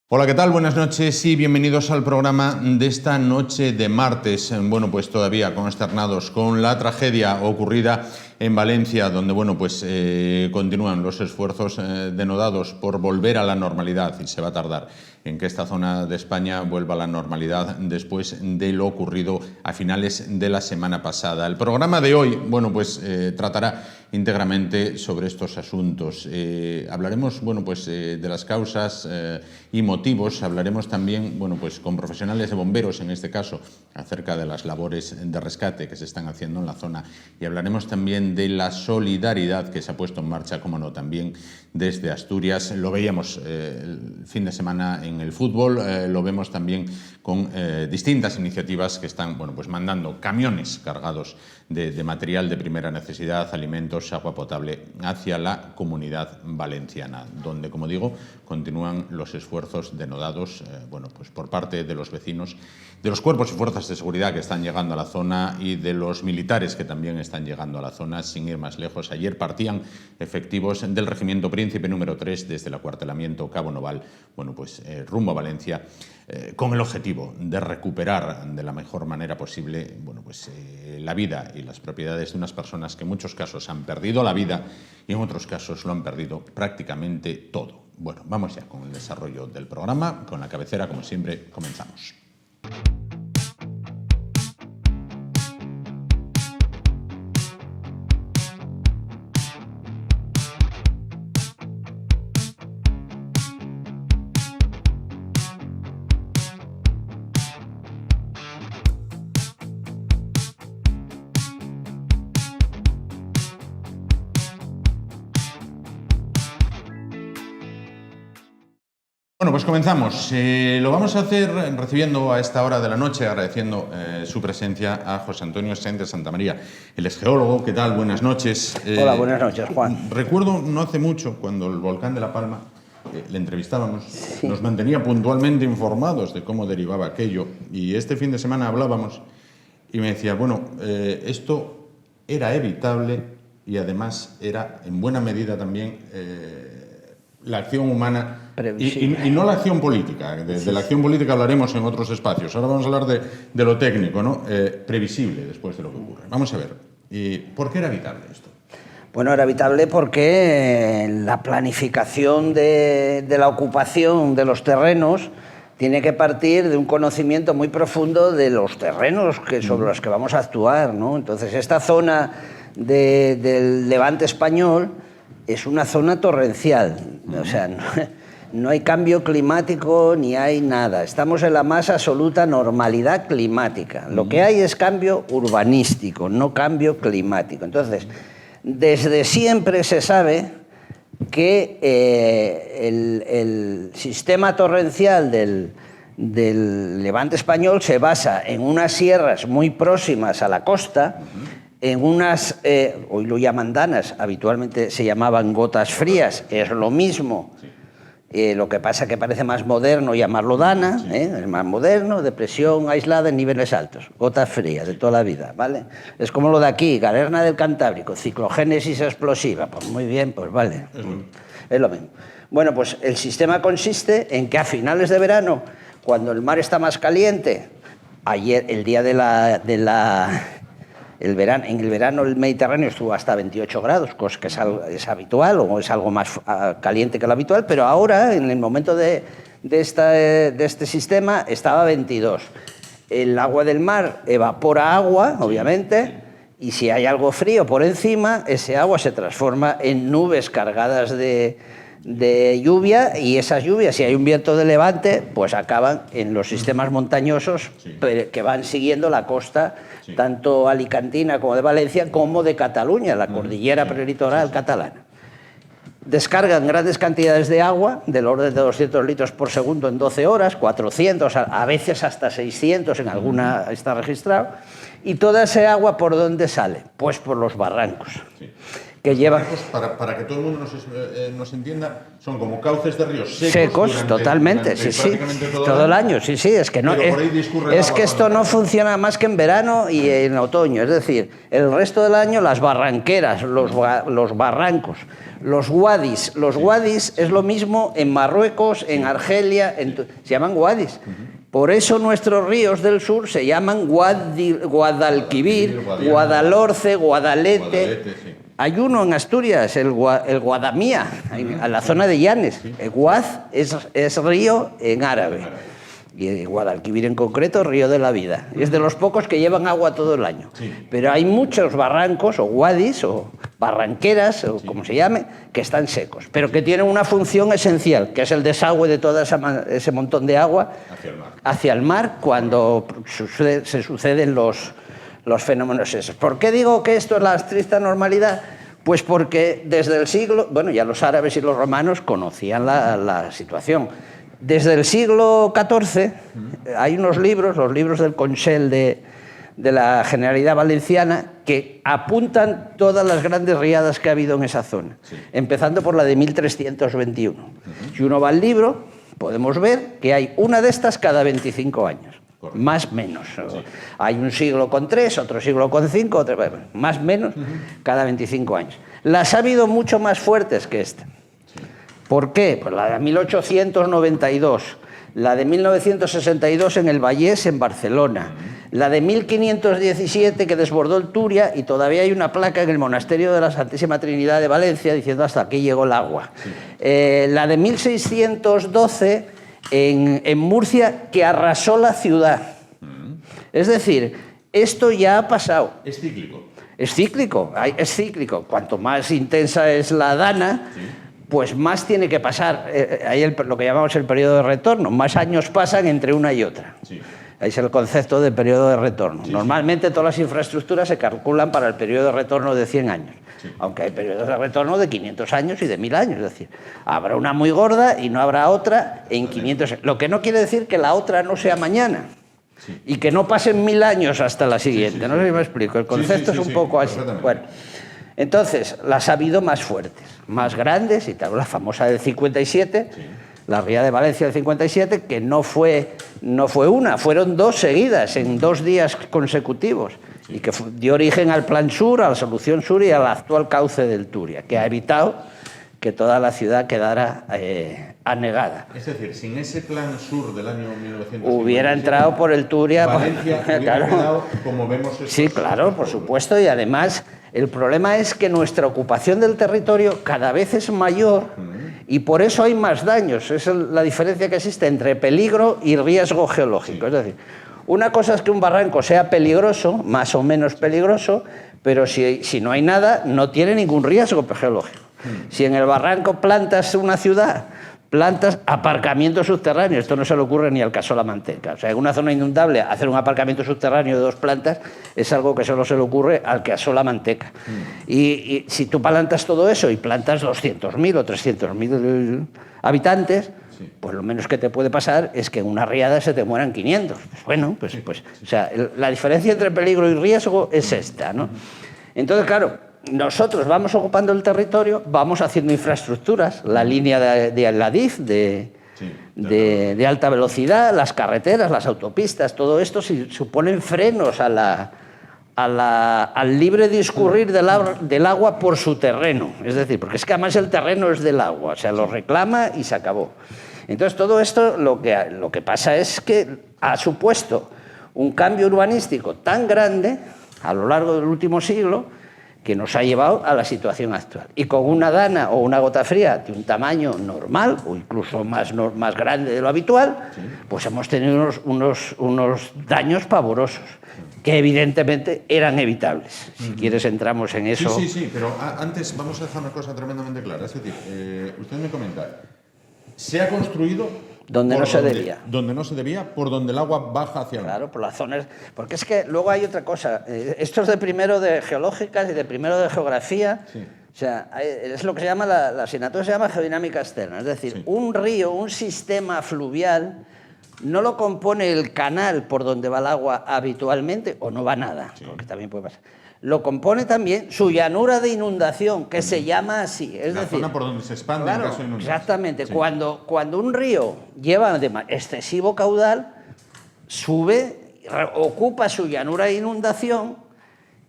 Hola, ¿qué tal? Buenas noches y bienvenidos al programa de esta noche de martes. Bueno, pues todavía consternados con la tragedia ocurrida en Valencia, donde continúan los esfuerzos denodados por volver a la normalidad, y se va a tardar en que esta zona de España vuelva a la normalidad después de lo ocurrido a finales de la semana pasada. El programa de hoy, tratará íntegramente sobre estos asuntos. Hablaremos, de las causas y motivos. Hablaremos también, con profesionales de bomberos, en este caso, acerca de las labores de rescate que se están haciendo en la zona, y hablaremos también de la solidaridad que se ha puesto en marcha, como no, también desde Asturias. Lo veíamos el fin de semana en el fútbol, lo vemos también con distintas iniciativas que están mandando camiones cargados de material de primera necesidad, alimentos, agua potable, hacia la Comunidad Valenciana, donde, como digo, continúan los esfuerzos denodados por parte de los vecinos, de los cuerpos y fuerzas de seguridad que están llegando a la zona y de los militares que también están llegando a la zona. Sin ir más lejos, ayer partían efectivos del Regimiento Príncipe número 3 desde el acuartelamiento Cabo Noval, rumbo a Valencia, con el objetivo de recuperar de la mejor manera posible la vida y las propiedades de unas personas que en muchos casos han perdido la vida y en otros casos lo han perdido prácticamente todo. Bueno, vamos ya con el desarrollo del programa. Con la cabecera, como siempre, comenzamos. Bueno, pues comenzamos. Lo vamos a hacer recibiendo a esta hora de la noche, agradeciendo su presencia, a José Antonio Sáenz de Santamaría. Él es geólogo. ¿Qué tal? Buenas noches. Hola, buenas noches, Juan. Recuerdo no hace mucho, cuando el volcán de La Palma le entrevistábamos, sí, nos mantenía puntualmente informados de cómo derivaba aquello, y este fin de semana hablábamos y me decía, esto era evitable y además era en buena medida también la acción humana y no la acción política. De la acción política hablaremos en otros espacios. Ahora vamos a hablar de lo técnico, ¿no? Previsible después de lo que ocurre. Vamos a ver, ¿por qué era evitable esto? Bueno, era evitable porque la planificación de la ocupación de los terrenos tiene que partir de un conocimiento muy profundo de los terrenos sobre los que vamos a actuar, ¿no? Entonces, esta zona del Levante español es una zona torrencial, o sea, no hay cambio climático ni hay nada. Estamos en la más absoluta normalidad climática. Lo que hay es cambio urbanístico, no cambio climático. Entonces, desde siempre se sabe que el sistema torrencial del Levante español se basa en unas sierras muy próximas a la costa, en unas, hoy lo llaman danas, habitualmente se llamaban gotas frías, es lo mismo. Lo que pasa es que parece más moderno llamarlo dana, es más moderno, depresión aislada en niveles altos, gotas frías de toda la vida, ¿vale? Es como lo de aquí, Galerna del Cantábrico, ciclogénesis explosiva, pues muy bien, pues vale, es lo mismo. Bueno, pues el sistema consiste en que a finales de verano, cuando el mar está más caliente, ayer, el día en el verano el Mediterráneo estuvo hasta 28 grados, cosa que es habitual o es algo más caliente que lo habitual, pero ahora, en el momento de este sistema, estaba 22. El agua del mar evapora agua, obviamente, y si hay algo frío por encima, ese agua se transforma en nubes cargadas de lluvia, y esas lluvias, si hay un viento de levante, pues acaban en los sistemas montañosos que van siguiendo la costa, tanto alicantina como de Valencia, como de Cataluña, la cordillera prelitoral catalana. Descargan grandes cantidades de agua, del orden de 200 litros por segundo en 12 horas, 400, a veces hasta 600, en alguna está registrado. ¿Y toda esa agua por dónde sale? Pues por los barrancos. que llevan... Para que todo el mundo nos entienda, son como cauces de ríos secos totalmente, todo el año, es que no es que esto no funciona más que en verano y en otoño, es decir, el resto del año las barranqueras, los barrancos, los wadis es lo mismo en Marruecos, en Argelia, se llaman wadis. Por eso nuestros ríos del sur se llaman Guadalquivir, Guadalhorce, Guadalete. Sí. Hay uno en Asturias, el Guadamía, en la zona de Llanes. El Guad es río en árabe. Y Guadalquivir en concreto, río de la vida. Es de los pocos que llevan agua todo el año. Sí. Pero hay muchos barrancos, o wadis, o barranqueras, o como se llame, que están secos, pero que tienen una función esencial, que es el desagüe de todo ese montón de agua hacia el mar cuando se suceden los fenómenos esos. ¿Por qué digo que esto es la estricta normalidad? Pues porque desde el siglo... Bueno, ya los árabes y los romanos conocían la situación. Desde el siglo XIV hay unos libros, los libros del Consell de la Generalidad Valenciana, que apuntan todas las grandes riadas que ha habido en esa zona, empezando por la de 1321. Si uno va al libro, podemos ver que hay una de estas cada 25 años. Correcto. Más o menos. Sí. Hay un siglo con 3, otro siglo con 5, más o menos cada 25 años. Las ha habido mucho más fuertes que esta. ¿Por qué? Pues la de 1892, la de 1962 en el Vallés, en Barcelona, la de 1517 que desbordó el Túria y todavía hay una placa en el monasterio de la Santísima Trinidad de Valencia diciendo hasta aquí llegó el agua. Sí. La de 1612 en Murcia que arrasó la ciudad. Es decir, esto ya ha pasado. Es cíclico. Es cíclico. Cuanto más intensa es la dana... Sí. Pues más tiene que pasar, ahí lo que llamamos el periodo de retorno, más años pasan entre una y otra. Sí. Ahí es el concepto de periodo de retorno. Sí, normalmente todas las infraestructuras se calculan para el periodo de retorno de 100 años, aunque hay periodos de retorno de 500 años y de 1000 años. Es decir, habrá una muy gorda y no habrá otra en 500 años. Lo que no quiere decir que la otra no sea mañana. Sí. Y que no pasen 1000 años hasta la siguiente. No sé si me explico. El concepto es un poco así. Bueno. Entonces, las ha habido más fuertes, más grandes, y tal, la famosa del 57, la ría de Valencia del 57, que no fue una, fueron 2 seguidas, en 2 días consecutivos, y que dio origen al Plan Sur, a la Solución Sur y al actual cauce del Túria, que ha evitado que toda la ciudad quedara anegada. Es decir, sin ese Plan Sur del año 1957... Hubiera entrado por el Túria... Valencia hubiera quedado como vemos... Sí, claro, por supuesto, y además... El problema es que nuestra ocupación del territorio cada vez es mayor y por eso hay más daños. Esa es la diferencia que existe entre peligro y riesgo geológico. Es decir, una cosa es que un barranco sea peligroso, más o menos peligroso, pero si no hay nada, no tiene ningún riesgo geológico. Si en el barranco plantas una ciudad, plantas aparcamientos subterráneos, esto no se le ocurre ni al Casola Manteca. O sea, en una zona inundable hacer un aparcamiento subterráneo de 2 plantas es algo que solo se le ocurre al Casola Manteca. Y si tú plantas todo eso y plantas 200.000 o 300.000 habitantes, pues lo menos que te puede pasar es que en una riada se te mueran 500. Pues bueno, o sea, la diferencia entre peligro y riesgo es esta, ¿no? Entonces, claro, nosotros vamos ocupando el territorio, vamos haciendo infraestructuras, la línea de la DIF de alta velocidad, las carreteras, las autopistas, todo esto suponen frenos al libre discurrir del agua por su terreno. Es decir, porque es que además el terreno es del agua, o sea, lo reclama y se acabó. Entonces, todo esto lo que pasa es que ha supuesto un cambio urbanístico tan grande a lo largo del último siglo que nos ha llevado a la situación actual. Y con una dana o una gota fría de un tamaño normal, o incluso más grande de lo habitual, pues hemos tenido unos daños pavorosos, que evidentemente eran evitables. Si quieres entramos en eso. Sí, pero antes vamos a dejar una cosa tremendamente clara. Es decir, usted me comenta, se ha construido... Donde no se debía, por donde el agua baja hacia el mar. Claro, por las zonas... Porque es que luego hay otra cosa. Esto es de primero de geológicas y de primero de geografía. Sí. O sea, es lo que se llama, la asignatura se llama geodinámica externa. Es decir, un río, un sistema fluvial, no lo compone el canal por donde va el agua habitualmente, o no va nada, porque también puede pasar. lo compone también su llanura de inundación, que se llama así. Es la decir, zona por donde se expande en caso de inundación. Exactamente. Sí. Cuando un río lleva excesivo caudal, sube, ocupa su llanura de inundación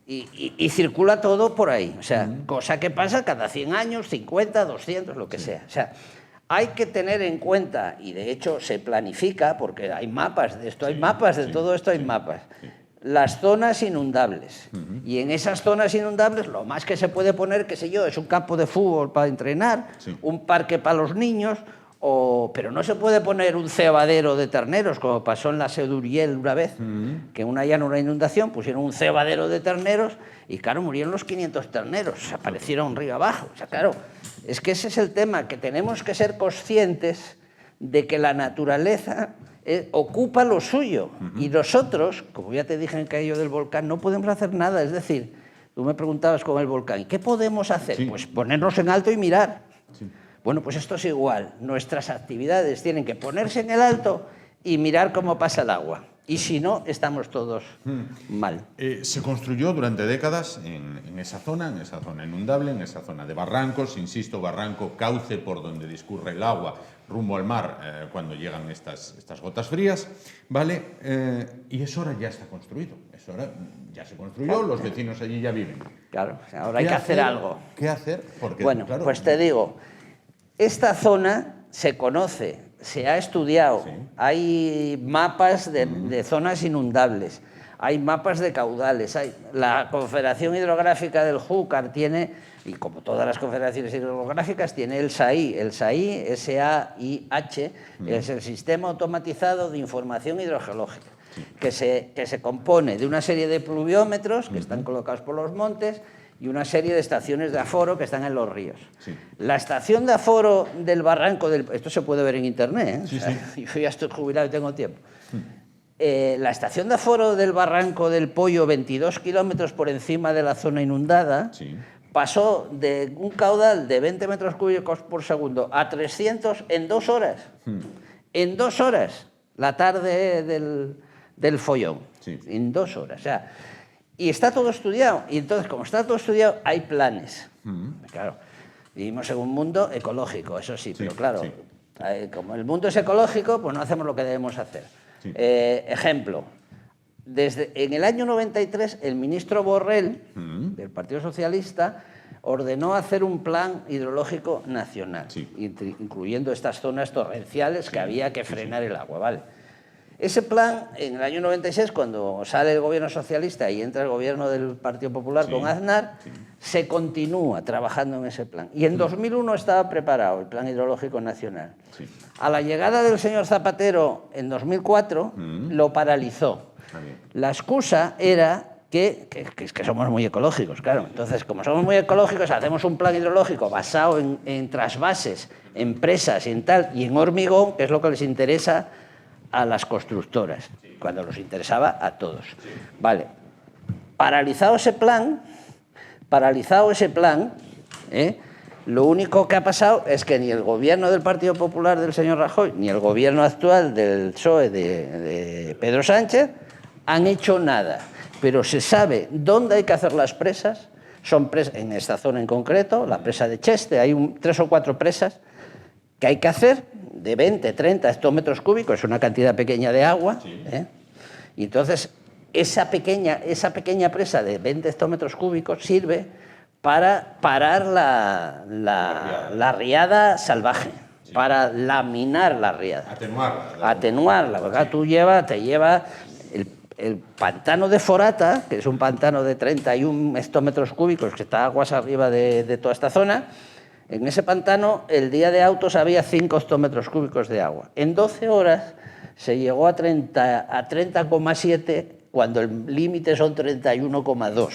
y circula todo por ahí. O sea, cosa que pasa cada 100 años, 50, 200, lo que sea. O sea, hay que tener en cuenta, y de hecho se planifica, porque hay mapas de esto, hay mapas de todo esto, hay mapas. Las zonas inundables. Y en esas zonas inundables lo más que se puede poner, qué sé yo, es un campo de fútbol para entrenar, un parque para los niños, pero no se puede poner un cebadero de terneros, como pasó en la Seduriel una vez, que en una inundación pusieron un cebadero de terneros y claro, murieron los 500 terneros, aparecieron río abajo. O sea, claro, es que ese es el tema, que tenemos que ser conscientes de que la naturaleza ocupa lo suyo y nosotros, como ya te dije en el caído del volcán, no podemos hacer nada. Es decir, tú me preguntabas con el volcán, ¿qué podemos hacer? Pues ponernos en alto y mirar. Bueno, pues esto es igual. Nuestras actividades tienen que ponerse en el alto y mirar cómo pasa el agua. Y si no, estamos todos mal. Se construyó durante décadas en esa zona inundable, en esa zona de barrancos, insisto, barranco, cauce por donde discurre el agua rumbo al mar cuando llegan estas gotas frías, ¿vale? Y eso ahora ya está construido, eso ahora ya se construyó, los vecinos allí ya viven. Claro, ahora hay que hacer algo. ¿Qué hacer? Porque, bueno, claro, pues te digo, esta zona se conoce, se ha estudiado, hay mapas de zonas inundables, hay mapas de caudales, la Confederación Hidrográfica del Júcar tiene, y como todas las confederaciones hidrográficas, tiene el SAIH. El SAIH, S-A-I-H, es el Sistema Automatizado de Información Hidrogeológica, que se compone de una serie de pluviómetros que están colocados por los montes y una serie de estaciones de aforo que están en los ríos. La estación de aforo del barranco esto se puede ver en internet, yo ya estoy jubilado y tengo tiempo. La estación de aforo del barranco del Pollo, 22 kilómetros por encima de la zona inundada, pasó de un caudal de 20 metros cúbicos por segundo a 300 en 2 horas. En 2 horas, la tarde del follón. En 2 horas. O sea, y está todo estudiado. Y entonces, como está todo estudiado, hay planes. Claro, vivimos en un mundo ecológico, eso sí, pero claro, como el mundo es ecológico, pues no hacemos lo que debemos hacer. Ejemplo, en el año 93, el ministro Borrell, del Partido Socialista, ordenó hacer un plan hidrológico nacional, incluyendo estas zonas torrenciales que había que frenar el agua, ¿vale? Ese plan, en el año 96, cuando sale el gobierno socialista y entra el gobierno del Partido Popular con Aznar, se continúa trabajando en ese plan. Y en 2001 estaba preparado el Plan Hidrológico Nacional. A la llegada del señor Zapatero en 2004, lo paralizó. La excusa era que somos muy ecológicos, claro. Entonces, como somos muy ecológicos, hacemos un plan hidrológico basado en trasvases, en presas y en tal, y en hormigón, que es lo que les interesa a las constructoras, cuando nos interesaba a todos. Vale, paralizado ese plan, lo único que ha pasado es que ni el gobierno del Partido Popular del señor Rajoy, ni el gobierno actual del PSOE de Pedro Sánchez han hecho nada. Pero se sabe dónde hay que hacer las presas, son presas en esta zona en concreto, la presa de Cheste, hay 3 o 4 presas que hay que hacer de 20, 30 hectómetros cúbicos, es una cantidad pequeña de agua, y entonces esa pequeña presa de 20 hectómetros cúbicos sirve para parar la riada salvaje, para laminar la riada. Atenuarla, porque te lleva el pantano de Forata, que es un pantano de 31 hectómetros cúbicos, que está aguas arriba de toda esta zona. En ese pantano, el día de autos había 5 hectómetros cúbicos de agua. En 12 horas se llegó a 30,7, cuando el límite son 31,2.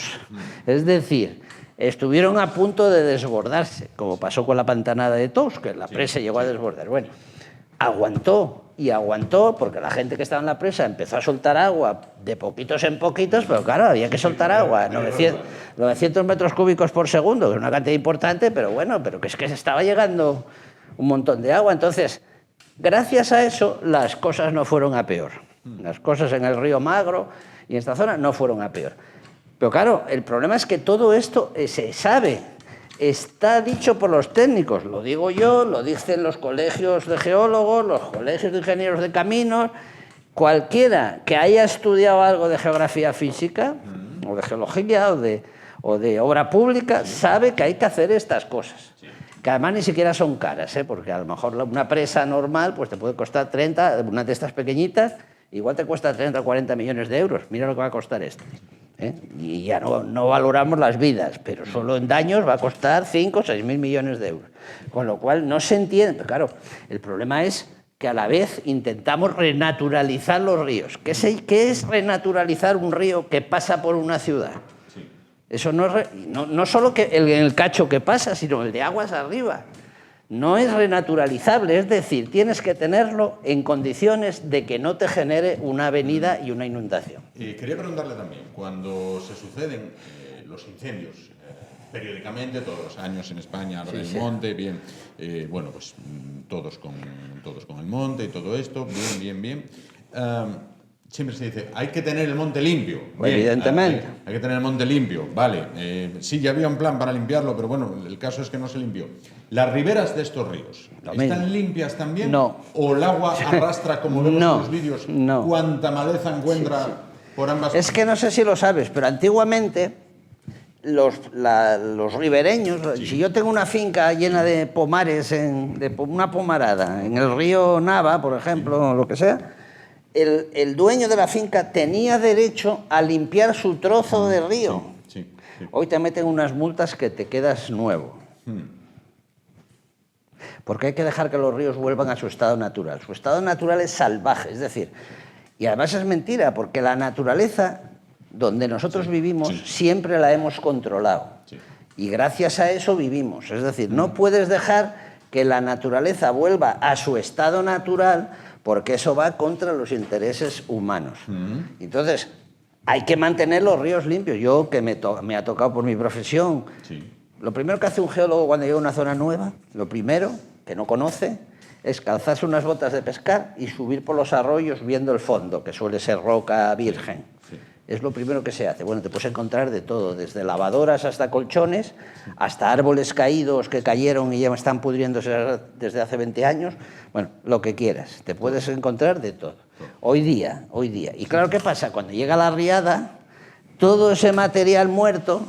Es decir, estuvieron a punto de desbordarse, como pasó con la pantanada de Tous, que la presa llegó a desbordar. Bueno, aguantó, porque la gente que estaba en la presa empezó a soltar agua de poquitos en poquitos, pero claro, había que soltar agua, 900 metros cúbicos por segundo, que es una cantidad importante, pero bueno, pero que es que se estaba llegando un montón de agua. Entonces, gracias a eso, las cosas no fueron a peor. Las cosas en el río Magro y en esta zona no fueron a peor. Pero claro, el problema es que todo esto se sabe, está dicho por los técnicos, lo digo yo, lo dicen los colegios de geólogos, los colegios de ingenieros de caminos, cualquiera que haya estudiado algo de geografía física, o de geología, o de obra pública, sabe que hay que hacer estas cosas. Que además ni siquiera son caras, porque a lo mejor una presa normal pues te puede costar 30, una de estas pequeñitas, igual te cuesta 30 o 40 millones de euros. Mira lo que va a costar esto. Y ya no valoramos las vidas, pero solo en daños va a costar 5 o 6 mil millones de euros. Con lo cual no se entiende. Pero claro, el problema es que a la vez intentamos renaturalizar los ríos. ¿Qué es renaturalizar un río que pasa por una ciudad? Eso no solo que el cacho que pasa, sino el de aguas arriba. No es renaturalizable, es decir, tienes que tenerlo en condiciones de que no te genere una avenida y una inundación. Quería preguntarle también, cuando se suceden los incendios, periódicamente, todos los años en España, el monte, bien, bueno, pues todos con el monte y todo esto, bien. Siempre se dice, hay que tener el monte limpio. Bien, evidentemente. Hay que tener el monte limpio, vale. Sí, ya había un plan para limpiarlo, pero bueno, el caso es que no se limpió. ¿Las riberas de estos ríos están limpias también? No. ¿O el agua arrastra, como vemos en los vídeos, cuánta maleza encuentra por ambas? Es que no sé si lo sabes, pero antiguamente los ribereños, si yo tengo una finca llena de pomares, de una pomarada, en el río Nava, por ejemplo, o lo que sea, el dueño de la finca tenía derecho a limpiar su trozo de río. Sí. Hoy te meten unas multas que te quedas nuevo. Porque hay que dejar que los ríos vuelvan a su estado natural. Su estado natural es salvaje, es decir, y además es mentira, porque la naturaleza donde nosotros vivimos siempre la hemos controlado. Y gracias a eso vivimos. Es decir, no puedes dejar que la naturaleza vuelva a su estado natural, porque eso va contra los intereses humanos. Entonces, hay que mantener los ríos limpios. Yo, que me ha tocado por mi profesión, lo primero que hace un geólogo cuando llega a una zona nueva, lo primero, que no conoce, es calzarse unas botas de pescar y subir por los arroyos viendo el fondo, que suele ser roca virgen. Es lo primero que se hace. Bueno, te puedes encontrar de todo, desde lavadoras hasta colchones, hasta árboles caídos que cayeron y ya están pudriéndose desde hace 20 años. Bueno, lo que quieras, te puedes encontrar de todo. Hoy día. Y claro, ¿qué pasa? Cuando llega la riada, todo ese material muerto,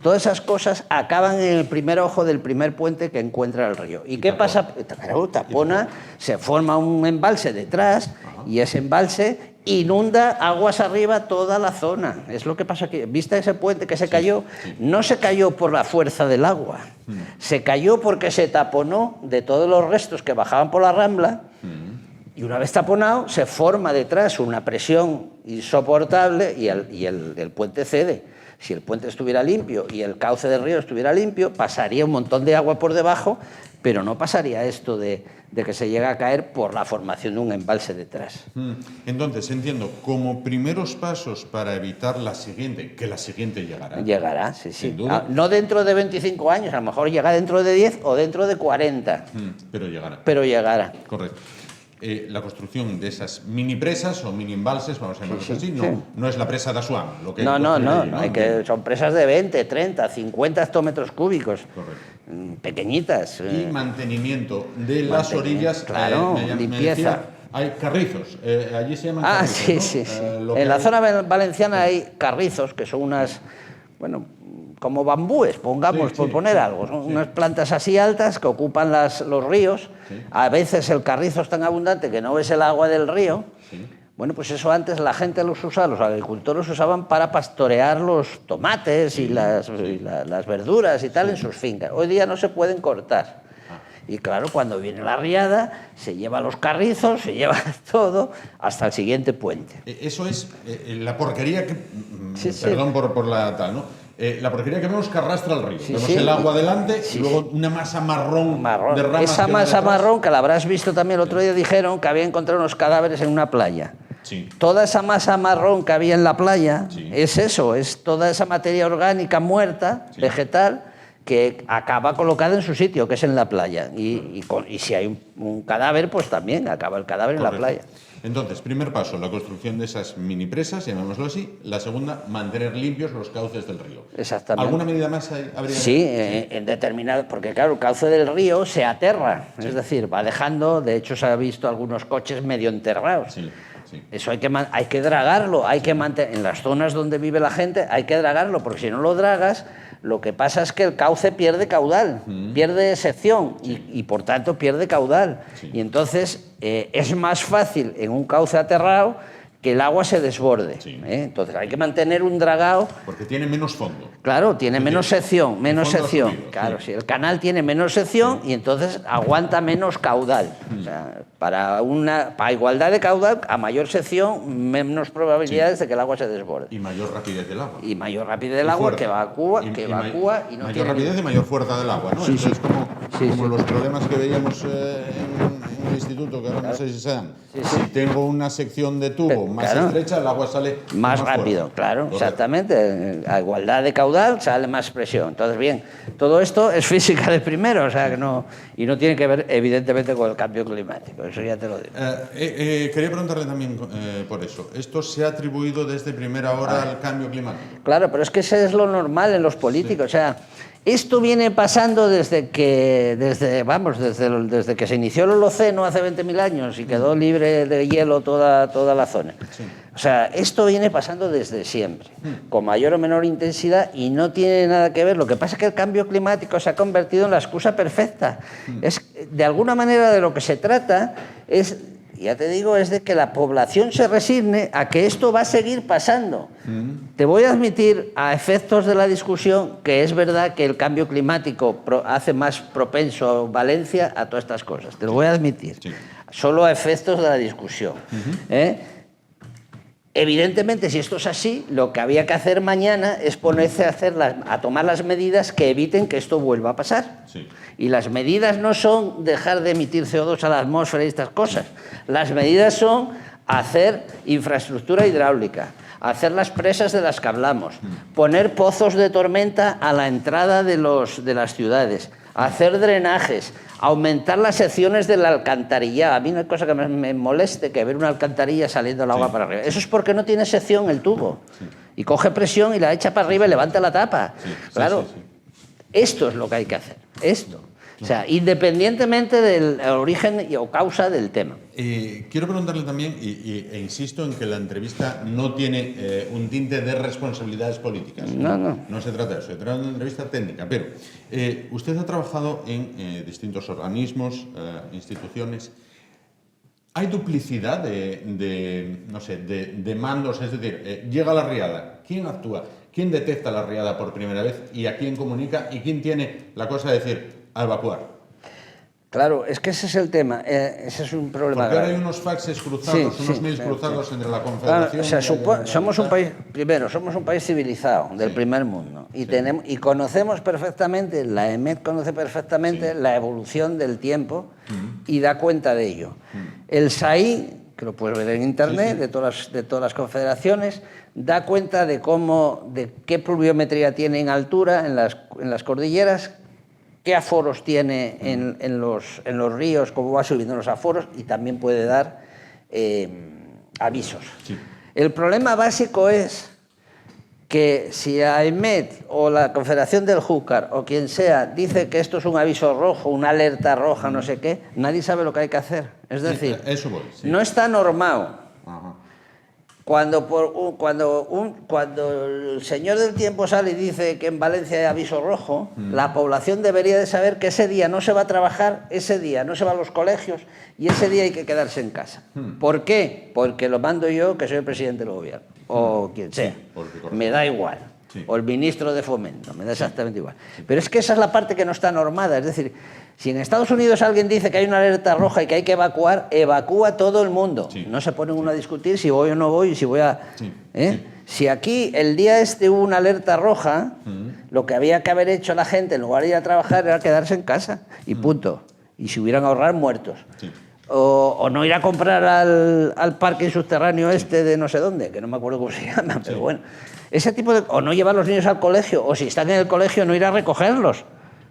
todas esas cosas acaban en el primer ojo del primer puente que encuentra el río. ¿Y qué pasa? Claro, tapona, se forma un embalse detrás y ese embalse inunda aguas arriba toda la zona. Es lo que pasa aquí. ¿Viste ese puente que se cayó? No se cayó por la fuerza del agua. Se cayó porque se taponó de todos los restos que bajaban por la Rambla. Y una vez taponado, se forma detrás una presión insoportable y el puente cede. Si el puente estuviera limpio y el cauce del río estuviera limpio, pasaría un montón de agua por debajo, pero no pasaría esto de que se llega a caer por la formación de un embalse detrás. Entonces, entiendo, como primeros pasos para evitar la siguiente, que la siguiente llegará. Llegará, sí. Sin duda. No dentro de 25 años, a lo mejor llegará dentro de 10 o dentro de 40. Pero llegará. Pero llegará. Correcto. La construcción de esas mini presas o mini embalses, vamos a llamarlos así, no es la presa de Asuán. Son presas de 20, 30, 50 hectómetros cúbicos. Correcto. Pequeñitas. Y mantenimiento de las orillas. Claro, limpieza. Hay carrizos, allí se llaman carrizos. Sí. En la zona valenciana hay carrizos, que son unas, como bambúes, pongamos, por poner algo. Son unas plantas así altas que ocupan los ríos. A veces el carrizo es tan abundante que no ves el agua del río. Bueno, pues eso antes la gente los usaba, los agricultores usaban para pastorear los tomates y las verduras y tal en sus fincas. Hoy día no se pueden cortar. Y claro, cuando viene la riada, se lleva los carrizos, se lleva todo hasta el siguiente puente. Eso es la porquería que... Perdón por la tal, ¿no? La porquería que vemos que arrastra el río. Vemos el agua delante y luego una masa marrón de ramas. Esa masa marrón, que la habrás visto también el otro día, dijeron que había encontrado unos cadáveres en una playa. Toda esa masa marrón que había en la playa es eso, es toda esa materia orgánica muerta, vegetal, que acaba colocada en su sitio, que es en la playa. Y si hay un cadáver, pues también acaba el cadáver en la playa. Entonces, primer paso, la construcción de esas mini presas, llamémoslo así. La segunda, mantener limpios los cauces del río. Exactamente. ¿Alguna medida más habría? Sí, en determinado, porque claro, el cauce del río se aterra, es decir, va dejando, de hecho se ha visto algunos coches medio enterrados. Sí. Sí. Eso hay que dragarlo, hay que mantener, en las zonas donde vive la gente hay que dragarlo, porque si no lo dragas, lo que pasa es que el cauce pierde caudal, pierde sección y por tanto pierde caudal. Sí. Y entonces es más fácil en un cauce aterrado que el agua se desborde. Sí. Entonces hay que mantener un dragado. Porque tiene menos fondo. Claro, tiene menos sección, Claro, sí. El canal tiene menos sección y entonces aguanta menos caudal. O sea, para igualdad de caudal, a mayor sección, menos probabilidades de que el agua se desborde. Y mayor rapidez del agua. Y mayor rapidez del agua, que evacúa y no mayor tiene... rapidez y mayor fuerza del agua, ¿no? Sí, entonces, sí. como los problemas que veíamos en el instituto, que ahora no sé si se dan. Sí. Si tengo una sección de tubo más estrecha, el agua sale más rápido, fuerte. Claro, correcto. Exactamente. A igualdad de caudal sale más presión. Entonces, bien, todo esto es física de primero, o sea que no tiene que ver evidentemente con el cambio climático, eso ya te lo digo. Quería preguntarle también por eso. ¿Esto se ha atribuido desde primera hora al cambio climático? Claro, pero es que eso es lo normal en los políticos, sí. O sea, esto viene pasando desde que se inició el Holoceno hace 20.000 años y quedó libre de hielo toda la zona. Sí. O sea, esto viene pasando desde siempre, con mayor o menor intensidad y no tiene nada que ver. Lo que pasa es que el cambio climático se ha convertido en la excusa perfecta. Es, de alguna manera, de lo que se trata es... Ya te digo, es de que la población se resigne a que esto va a seguir pasando. Te voy a admitir, a efectos de la discusión, que es verdad que el cambio climático hace más propenso Valencia a todas estas cosas. Te lo voy a admitir. Sí. Solo a efectos de la discusión. Evidentemente, si esto es así, lo que había que hacer mañana es ponerse a tomar las medidas que eviten que esto vuelva a pasar. Sí. Y las medidas no son dejar de emitir CO2 a la atmósfera y estas cosas. Las medidas son hacer infraestructura hidráulica, hacer las presas de las que hablamos, poner pozos de tormenta a la entrada de las ciudades, hacer drenajes, aumentar las secciones del alcantarillado. A mí no hay cosa que me moleste que ver una alcantarilla saliendo el agua para arriba. Eso es porque no tiene sección el tubo. Sí. Y coge presión y la echa para arriba y levanta la tapa. Sí. Claro, esto es lo que hay que hacer. Esto. O sea, independientemente del origen o causa del tema. Quiero preguntarle también, e insisto en que la entrevista no tiene un tinte de responsabilidades políticas. No se trata de eso, se trata de una entrevista técnica. Pero usted ha trabajado en distintos organismos, instituciones. ¿Hay duplicidad de mandos? Es decir, llega la riada, ¿quién actúa? ¿Quién detecta la riada por primera vez y a quién comunica? ¿Y quién tiene la cosa de decir, a evacuar? Claro, es que ese es el tema, ese es un problema. Porque ahora hay unos faxes cruzados, unos mails cruzados entre la Confederación... Claro, somos un país civilizado, del primer mundo, y conocemos perfectamente, la EMET conoce perfectamente la evolución del tiempo y da cuenta de ello. El SAI, que lo puedes ver en internet, de todas las confederaciones, da cuenta de qué pluviometría tiene en altura, en las cordilleras, qué aforos tiene en los ríos, cómo va subiendo los aforos, y también puede dar avisos. Sí. El problema básico es que si AEMET o la Confederación del Júcar o quien sea dice que esto es un aviso rojo, una alerta roja, no sé qué, nadie sabe lo que hay que hacer. Es decir, no está normado. Ajá. Cuando el señor del tiempo sale y dice que en Valencia hay aviso rojo, la población debería de saber que ese día no se va a trabajar, ese día no se va a los colegios y ese día hay que quedarse en casa. ¿Por qué? Porque lo mando yo, que soy el presidente del gobierno, o quien sea. Me da igual. Sí. O el ministro de Fomento, me da exactamente igual. Pero es que esa es la parte que no está normada. Es decir, si en Estados Unidos alguien dice que hay una alerta roja y que hay que evacuar, evacúa todo el mundo. Sí. No se pone uno a discutir si voy o no voy, si voy a... Sí. Si aquí el día hubo una alerta roja, lo que había que haber hecho la gente en lugar de ir a trabajar era quedarse en casa y punto. Y se hubieran ahorrado muertos. Sí. O no ir a comprar al parque subterráneo de no sé dónde, que no me acuerdo cómo se llama, pero bueno. Ese tipo de... O no llevar a los niños al colegio, o si están en el colegio no ir a recogerlos,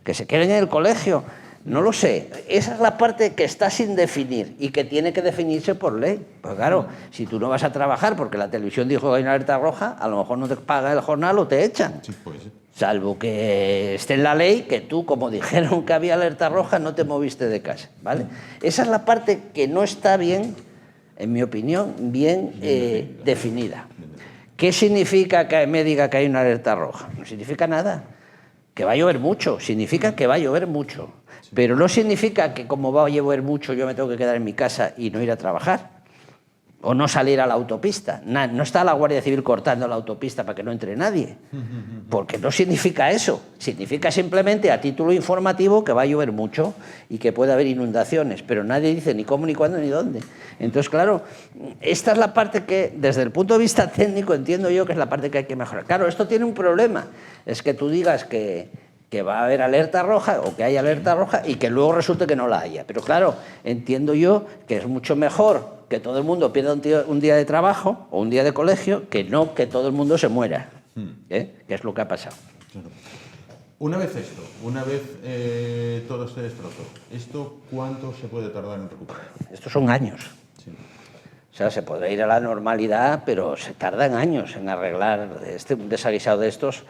que se queden en el colegio. No lo sé. Esa es la parte que está sin definir y que tiene que definirse por ley. Pues claro, si tú no vas a trabajar porque la televisión dijo que hay una alerta roja, a lo mejor no te paga el jornal o te echan. Sí, puede ser. Salvo que esté en la ley que tú, como dijeron que había alerta roja, no te moviste de casa, ¿vale? Esa es la parte que no está bien, en mi opinión, bien definida. ¿Qué significa que me diga que hay una alerta roja? No significa nada. Que va a llover mucho, significa que va a llover mucho. Pero no significa que como va a llover mucho yo me tengo que quedar en mi casa y no ir a trabajar. O no salir a la autopista. No está la Guardia Civil cortando la autopista para que no entre nadie. Porque no significa eso. Significa simplemente a título informativo que va a llover mucho y que puede haber inundaciones. Pero nadie dice ni cómo, ni cuándo, ni dónde. Entonces, claro, esta es la parte que, desde el punto de vista técnico, entiendo yo que es la parte que hay que mejorar. Claro, esto tiene un problema. Es que tú digas que va a haber alerta roja o que hay alerta roja y que luego resulte que no la haya. Pero claro, entiendo yo que es mucho mejor que todo el mundo pierda un día de trabajo o un día de colegio que no que todo el mundo se muera, que es lo que ha pasado. Claro. Una vez todo este destrozo, ¿esto cuánto se puede tardar en recuperar? Estos son años. Sí. O sea, se podrá ir a la normalidad, pero se tardan años en arreglar un desaguisado de estos.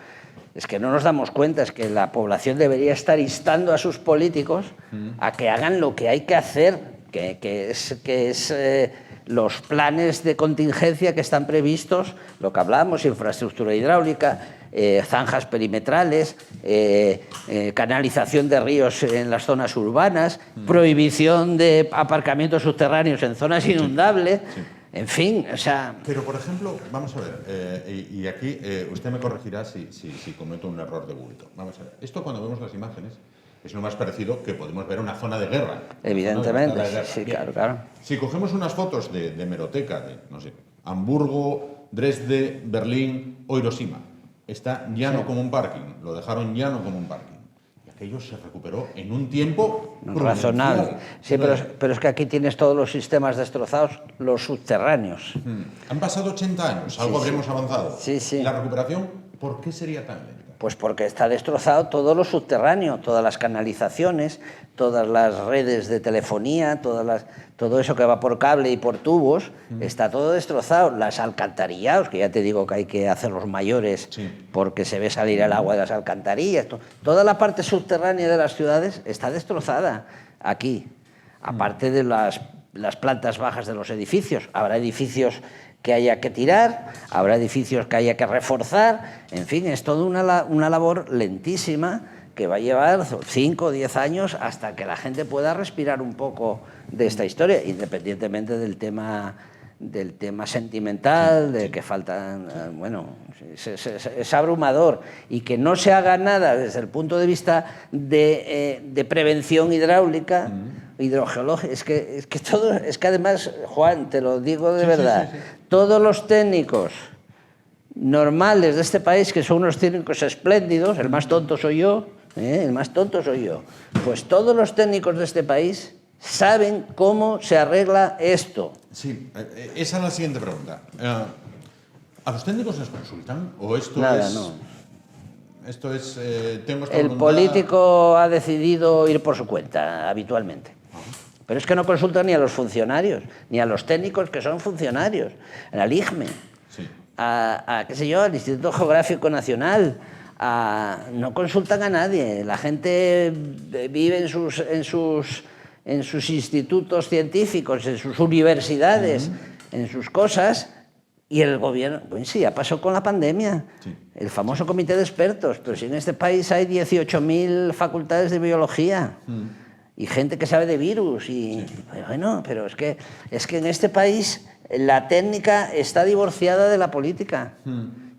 Es que no nos damos cuenta, es que la población debería estar instando a sus políticos a que hagan lo que hay que hacer, que es los planes de contingencia que están previstos, lo que hablamos, infraestructura hidráulica, zanjas perimetrales, canalización de ríos en las zonas urbanas, prohibición de aparcamientos subterráneos en zonas inundables. Sí. En fin, o sea... Pero, por ejemplo, vamos a ver, y aquí usted me corregirá si cometo un error de bulto. Vamos a ver, esto cuando vemos las imágenes es lo más parecido que podemos ver una zona de guerra. Evidentemente, de guerra. Sí, claro. Si cogemos unas fotos de hemeroteca de, no sé, Hamburgo, Dresde, Berlín o Hiroshima, está llano como un parking, lo dejaron llano como un parking. Aquello se recuperó en un tiempo razonable. Sí, pero es que aquí tienes todos los sistemas destrozados, los subterráneos. Han pasado 80 años, algo habremos avanzado. Sí, sí. ¿Y la recuperación por qué sería tan lenta? Pues porque está destrozado todo lo subterráneo, todas las canalizaciones, todas las redes de telefonía, todo eso que va por cable y por tubos, está todo destrozado. Las alcantarillados, que ya te digo que hay que hacerlos mayores porque se ve salir el agua de las alcantarillas. Toda la parte subterránea de las ciudades está destrozada aquí, aparte de las plantas bajas de los edificios. Habrá edificios que haya que tirar, habrá edificios que haya que reforzar, en fin, es toda una labor lentísima que va a llevar 5 o 10 años hasta que la gente pueda respirar un poco de esta historia, independientemente del tema sentimental, de que faltan, bueno, es abrumador, y que no se haga nada desde el punto de vista de prevención hidráulica, hidrogeológica, es que además, Juan, te lo digo de verdad, todos los técnicos normales de este país, que son unos técnicos espléndidos, el más tonto soy yo, pues todos los técnicos de este país saben cómo se arregla esto. Sí, esa es la siguiente pregunta. ¿A los técnicos les consultan? ¿O esto Nada, es...? no. Esto es... tengo esta El voluntad... político ha decidido ir por su cuenta, habitualmente. Pero es que no consultan ni a los funcionarios, ni a los técnicos que son funcionarios, al IGME, qué sé yo, al Instituto Geográfico Nacional. No consultan a nadie. La gente vive en sus institutos científicos, en sus universidades, en sus cosas, y el gobierno, pues sí, ya pasó con la pandemia, el famoso comité de expertos, pero si en este país hay 18.000 facultades de biología y gente que sabe de virus, y bueno, pero es que en este país la técnica está divorciada de la política.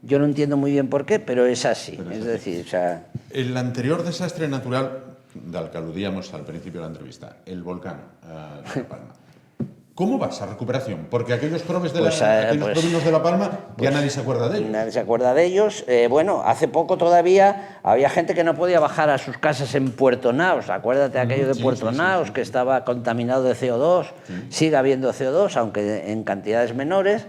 Yo no entiendo muy bien por qué, pero es así. Es decir, o sea... El anterior desastre natural del que aludíamos al principio de la entrevista, el volcán de La Palma. ¿Cómo va esa recuperación? Porque aquellos provinos de La Palma ya nadie se acuerda de ellos. Nadie se acuerda de ellos. Bueno, hace poco todavía había gente que no podía bajar a sus casas en Puerto Naos. Acuérdate de aquello de Puerto Naos, que estaba contaminado de CO2. Sigue habiendo CO2, aunque en cantidades menores.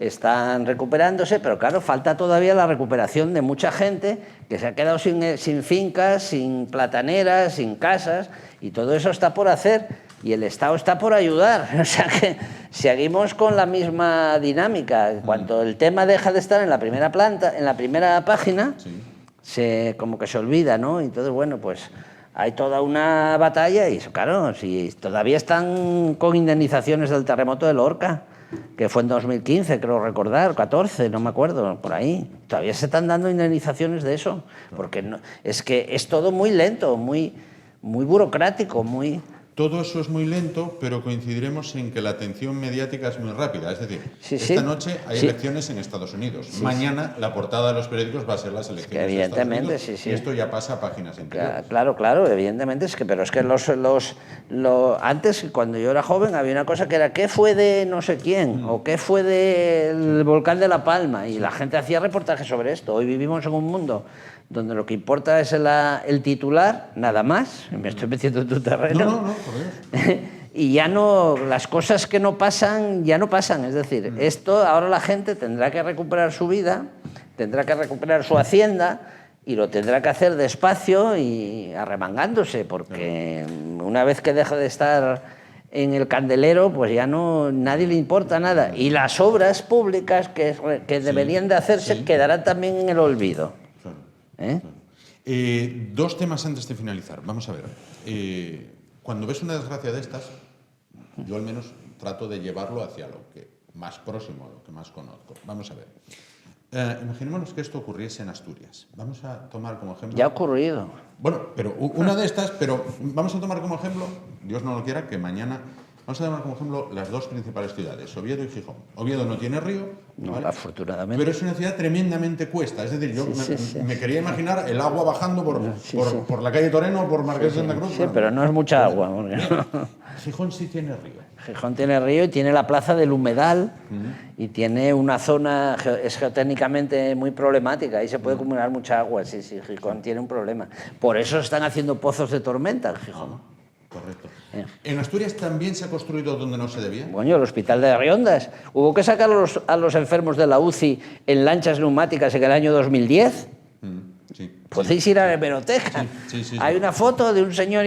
están recuperándose, pero claro, falta todavía la recuperación de mucha gente que se ha quedado sin fincas, sin plataneras, sin casas, y todo eso está por hacer, y el Estado está por ayudar. O sea que seguimos con la misma dinámica. Cuando el tema deja de estar en la primera página, como que se olvida, ¿no? Entonces, bueno, pues hay toda una batalla y, claro, si todavía están con indemnizaciones del terremoto de Lorca, que fue en 2015, creo recordar, 14, no me acuerdo, por ahí. Todavía se están dando indemnizaciones de eso, porque no, es que es todo muy lento, muy burocrático, muy... Todo eso es muy lento, pero coincidiremos en que la atención mediática es muy rápida. Es decir, esta noche hay elecciones en Estados Unidos. Mañana la portada de los periódicos va a ser las elecciones de Estados Unidos. Y esto ya pasa a páginas enteras. Claro, evidentemente. Pero es que antes, cuando yo era joven, había una cosa que era ¿qué fue de no sé quién? O ¿qué fue del volcán de La Palma? Y la gente hacía reportajes sobre esto. Hoy vivimos en un mundo donde lo que importa es el titular, nada más. Me estoy metiendo en tu terreno. No, por Dios. Y ya no, las cosas que no pasan, ya no pasan. Es decir, esto ahora la gente tendrá que recuperar su vida, tendrá que recuperar su hacienda, y lo tendrá que hacer despacio y arremangándose, porque una vez que deja de estar en el candelero, pues ya nadie le importa nada. Y las obras públicas que deberían de hacerse quedarán también en el olvido. Dos temas antes de finalizar. Vamos a ver. Cuando ves una desgracia de estas, yo al menos trato de llevarlo hacia lo que más próximo, lo que más conozco. Vamos a ver. Imaginémonos que esto ocurriese en Asturias. Vamos a tomar como ejemplo... Ya ha ocurrido. Bueno, pero una de estas, pero vamos a tomar como ejemplo, Dios no lo quiera, que mañana... Vamos a tomar como ejemplo las dos principales ciudades, Oviedo y Gijón. Oviedo no tiene río, no, ¿vale? Afortunadamente. Pero es una ciudad tremendamente cuesta. Es decir, yo me quería imaginar el agua bajando por la calle Toreno o por Marqués de Santa Cruz. Sí, bueno, pero no es mucha agua. Gijón sí tiene río. Gijón tiene río y tiene la plaza del Humedal y tiene una zona, es geotécnicamente muy problemática. Ahí se puede acumular mucha agua. Sí, Gijón tiene un problema. Por eso están haciendo pozos de tormenta en Gijón. Correcto. ¿En Asturias también se ha construido donde no se debía? Bueno, el hospital de Riondas. Hubo que sacar a los enfermos de la UCI en lanchas neumáticas en el año 2010. Podéis ir a la hemeroteca. Hay una foto de un señor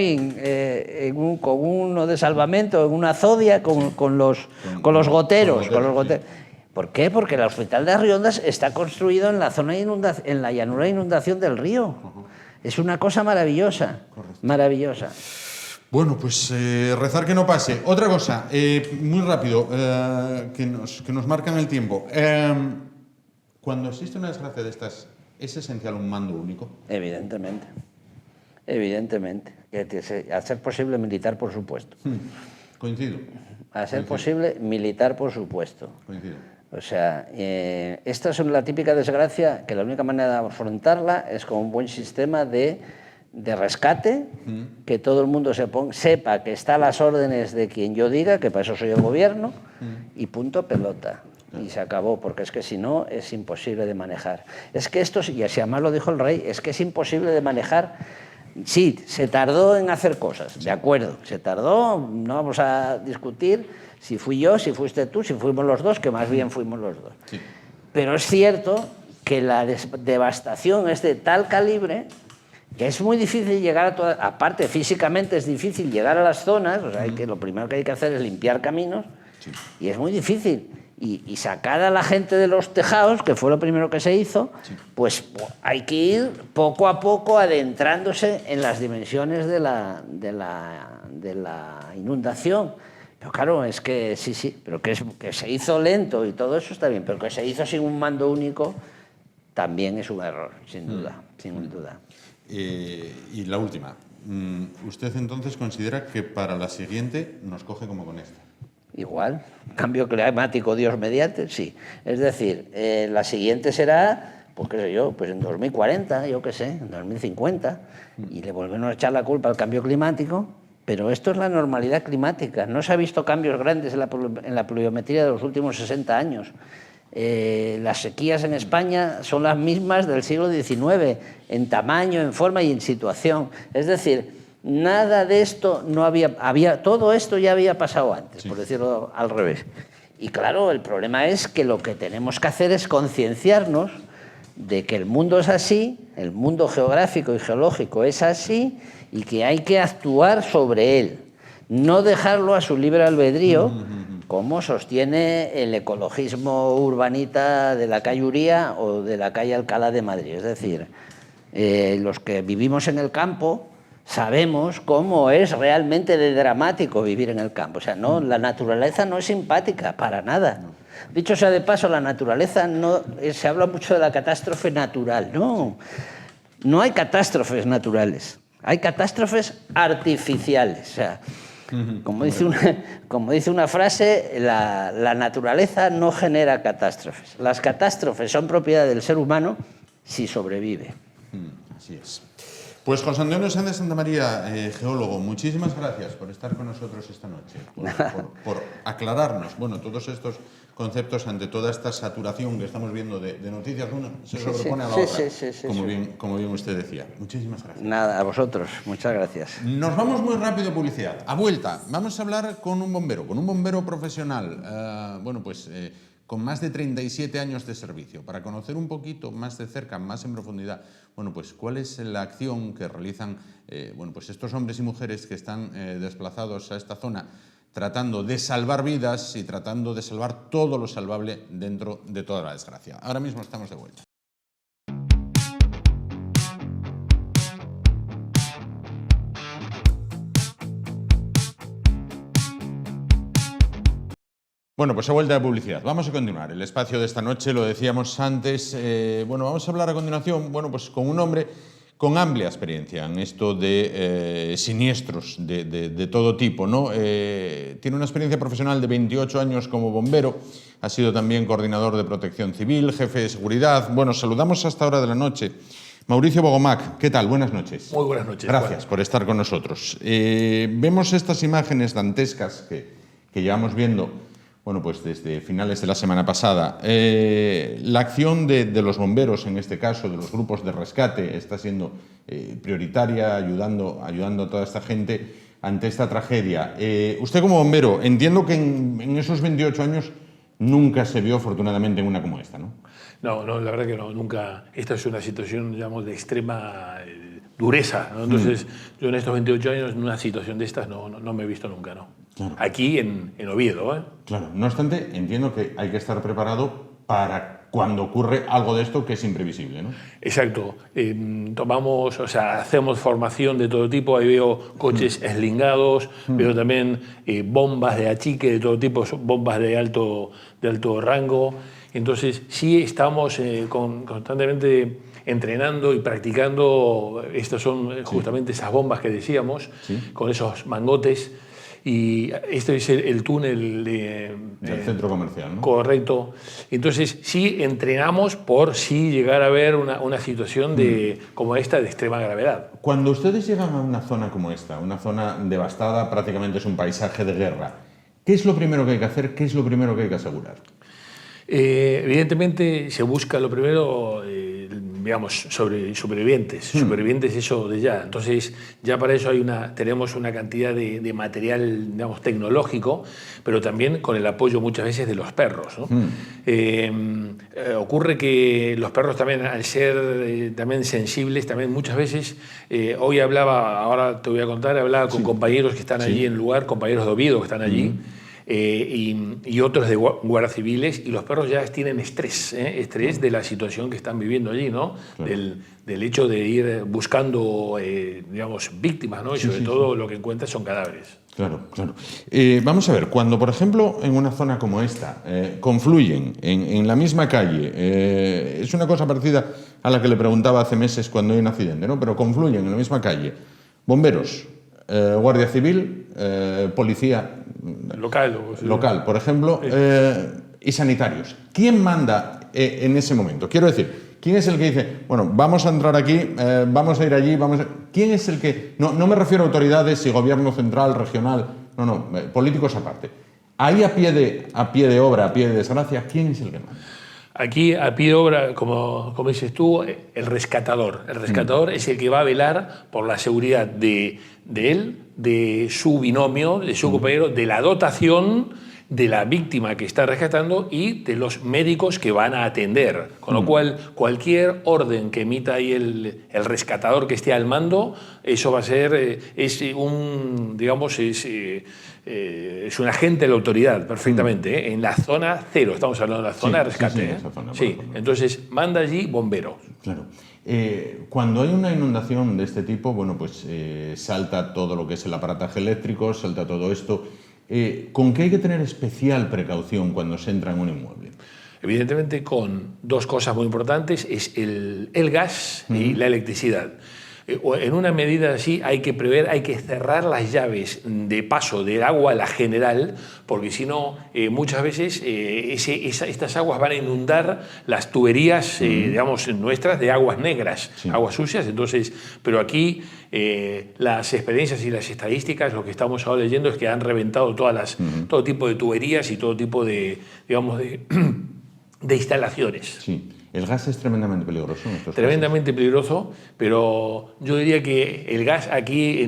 con uno de salvamento, en una zodia, con los goteros. ¿Por qué? Porque el hospital de Riondas está construido en la zona en la llanura de inundación del río. Es una cosa maravillosa. Correcto. Maravillosa. Bueno, pues rezar que no pase. Otra cosa, muy rápido, que nos marcan el tiempo. Cuando existe una desgracia de estas, ¿es esencial un mando único? Evidentemente. A ser posible, militar, por supuesto. Coincido. A ser posible, militar, por supuesto. Coincido. O sea, esta es la típica desgracia que la única manera de afrontarla es con un buen sistema de rescate, que todo el mundo sepa que está a las órdenes de quien yo diga, que para eso soy el gobierno, y punto pelota. Y se acabó, porque es que si no es imposible de manejar. Es que esto, y así además lo dijo el rey, es que es imposible de manejar. Sí, se tardó en hacer cosas, de acuerdo, se tardó, no vamos a discutir si fui yo, si fuiste tú, si fuimos los dos, que más bien fuimos los dos. Sí. Pero es cierto que la devastación es de tal calibre que es muy difícil llegar a todas, aparte físicamente es difícil llegar a las zonas, o sea, lo primero que hay que hacer es limpiar caminos, y es muy difícil. Y sacar a la gente de los tejados, que fue lo primero que se hizo, pues hay que ir poco a poco adentrándose en las dimensiones de la inundación. Pero claro, es que pero que se hizo lento y todo eso está bien, pero que se hizo sin un mando único también es un error, sin duda, sin duda. Y la última, ¿usted entonces considera que para la siguiente nos coge como con esta? Igual, cambio climático, Dios mediante, sí. Es decir, la siguiente será, pues qué sé yo, pues en 2040, yo qué sé, en 2050, y le volvemos a echar la culpa al cambio climático, pero esto es la normalidad climática. No se ha visto cambios grandes en la pluviometría de los últimos 60 años. Las sequías en España son las mismas del siglo XIX, en tamaño, en forma y en situación. Es decir, nada de esto no había todo esto ya había pasado antes, por decirlo al revés. Y claro, el problema es que lo que tenemos que hacer es concienciarnos de que el mundo es así, el mundo geográfico y geológico es así y que hay que actuar sobre él, no dejarlo a su libre albedrío, como sostiene el ecologismo urbanita de la calle Uría o de la calle Alcalá de Madrid. Es decir, los que vivimos en el campo sabemos cómo es realmente de dramático vivir en el campo. O sea, no, la naturaleza no es simpática para nada. Dicho sea de paso, la naturaleza no... Se habla mucho de la catástrofe natural. No, no hay catástrofes naturales. Hay catástrofes artificiales. O sea, como dice una frase, la naturaleza no genera catástrofes. Las catástrofes son propiedad del ser humano si sobrevive. Así es. Pues José Antonio Sáenz de Santamaría, geólogo, muchísimas gracias por estar con nosotros esta noche, por aclararnos, bueno, todos estos conceptos ante toda esta saturación que estamos viendo de noticias. Una se sobrepone a la otra, como bien usted decía. Muchísimas gracias. Nada, a vosotros. Muchas gracias. Nos vamos muy rápido a publicidad. A vuelta, vamos a hablar con un bombero profesional, con más de 37 años de servicio, para conocer un poquito más de cerca, más en profundidad, cuál es la acción que realizan estos hombres y mujeres que están desplazados a esta zona, tratando de salvar vidas y tratando de salvar todo lo salvable dentro de toda la desgracia. Ahora mismo estamos de vuelta. Bueno, pues a vuelta de publicidad. Vamos a continuar. El espacio de esta noche, lo decíamos antes, vamos a hablar a continuación, con un hombre con amplia experiencia en esto de siniestros de todo tipo, ¿no? Tiene una experiencia profesional de 28 años como bombero, ha sido también coordinador de protección civil, jefe de seguridad. Bueno, saludamos a esta hora de la noche. Mauricio Bogomac, ¿qué tal? Buenas noches. Muy buenas noches. Gracias por estar con nosotros. Vemos estas imágenes dantescas que llevamos viendo desde finales de la semana pasada. La acción de los bomberos, en este caso, de los grupos de rescate, está siendo prioritaria, ayudando a toda esta gente ante esta tragedia. Usted como bombero, entiendo que en esos 28 años nunca se vio, afortunadamente, en una como esta, ¿no? No, la verdad que no, nunca. Esta es una situación, digamos, de extrema dureza, ¿no? Entonces, yo en estos 28 años, en una situación de estas, no me he visto nunca, ¿no? Claro. Aquí en Oviedo, ¿eh? Claro, no obstante, entiendo que hay que estar preparado para cuando ocurre algo de esto que es imprevisible, ¿no? Exacto. Hacemos formación de todo tipo. Ahí veo coches eslingados, veo también bombas de achique de todo tipo, bombas de alto rango. Entonces, sí estamos constantemente entrenando y practicando. Estas son justamente esas bombas que decíamos, con esos mangotes. Y este es el túnel del centro comercial, ¿no? Correcto. Entonces, sí entrenamos por sí llegar a ver una situación como esta de extrema gravedad. Cuando ustedes llegan a una zona como esta, una zona devastada, prácticamente es un paisaje de guerra, ¿qué es lo primero que hay que hacer? ¿Qué es lo primero que hay que asegurar? Evidentemente se busca lo primero, supervivientes, supervivientes eso de ya. Entonces ya para eso tenemos una cantidad de material, tecnológico, pero también con el apoyo muchas veces de los perros, ¿no? Ocurre que los perros también, al ser también sensibles, también muchas veces, hoy ahora te voy a contar, hablaba con compañeros que están allí en el lugar, compañeros de Oviedo que están allí, y otros de guardias civiles, y los perros ya tienen estrés de la situación que están viviendo allí, ¿no? Claro. Del hecho de ir buscando, víctimas, ¿no? Y sobre todo lo que encuentran son cadáveres. Claro. Vamos a ver, cuando, por ejemplo, en una zona como esta confluyen en la misma calle, es una cosa parecida a la que le preguntaba hace meses cuando hay un accidente, ¿no? Pero confluyen en la misma calle bomberos, Guardia Civil, policía local, por ejemplo, y sanitarios. ¿Quién manda en ese momento? Quiero decir, ¿quién es el que dice, vamos a entrar aquí, vamos a ir allí, ¿Quién es el que...? No me refiero a autoridades y gobierno central, regional, políticos aparte. Ahí a pie de obra, a pie de desgracia, ¿quién es el que manda? Aquí, a pie de obra, como dices tú, el rescatador. El rescatador es el que va a velar por la seguridad de él, de su binomio, de su compañero, de la dotación de la víctima que está rescatando y de los médicos que van a atender. Con lo cual, cualquier orden que emita ahí el rescatador que esté al mando, eso va a ser, es un agente de la autoridad, perfectamente, ¿eh? En la zona cero, estamos hablando de la zona de rescate. esa zona, sí. Entonces, manda allí bomberos. Claro. Cuando hay una inundación de este tipo, bueno, pues salta todo lo que es el aparataje eléctrico, salta todo esto. ¿Con qué hay que tener especial precaución cuando se entra en un inmueble? Evidentemente con dos cosas muy importantes, es el gas y la electricidad. En una medida así hay que prever, hay que cerrar las llaves de paso del agua a la general, porque si no, muchas veces estas aguas van a inundar las tuberías, digamos, nuestras de aguas negras, aguas sucias. Entonces, pero aquí las experiencias y las estadísticas, lo que estamos ahora leyendo es que han reventado todo tipo de tuberías y todo tipo de, digamos, de instalaciones. Sí. ¿El gas es tremendamente peligroso en estos Tremendamente peligroso, pero yo diría que el gas aquí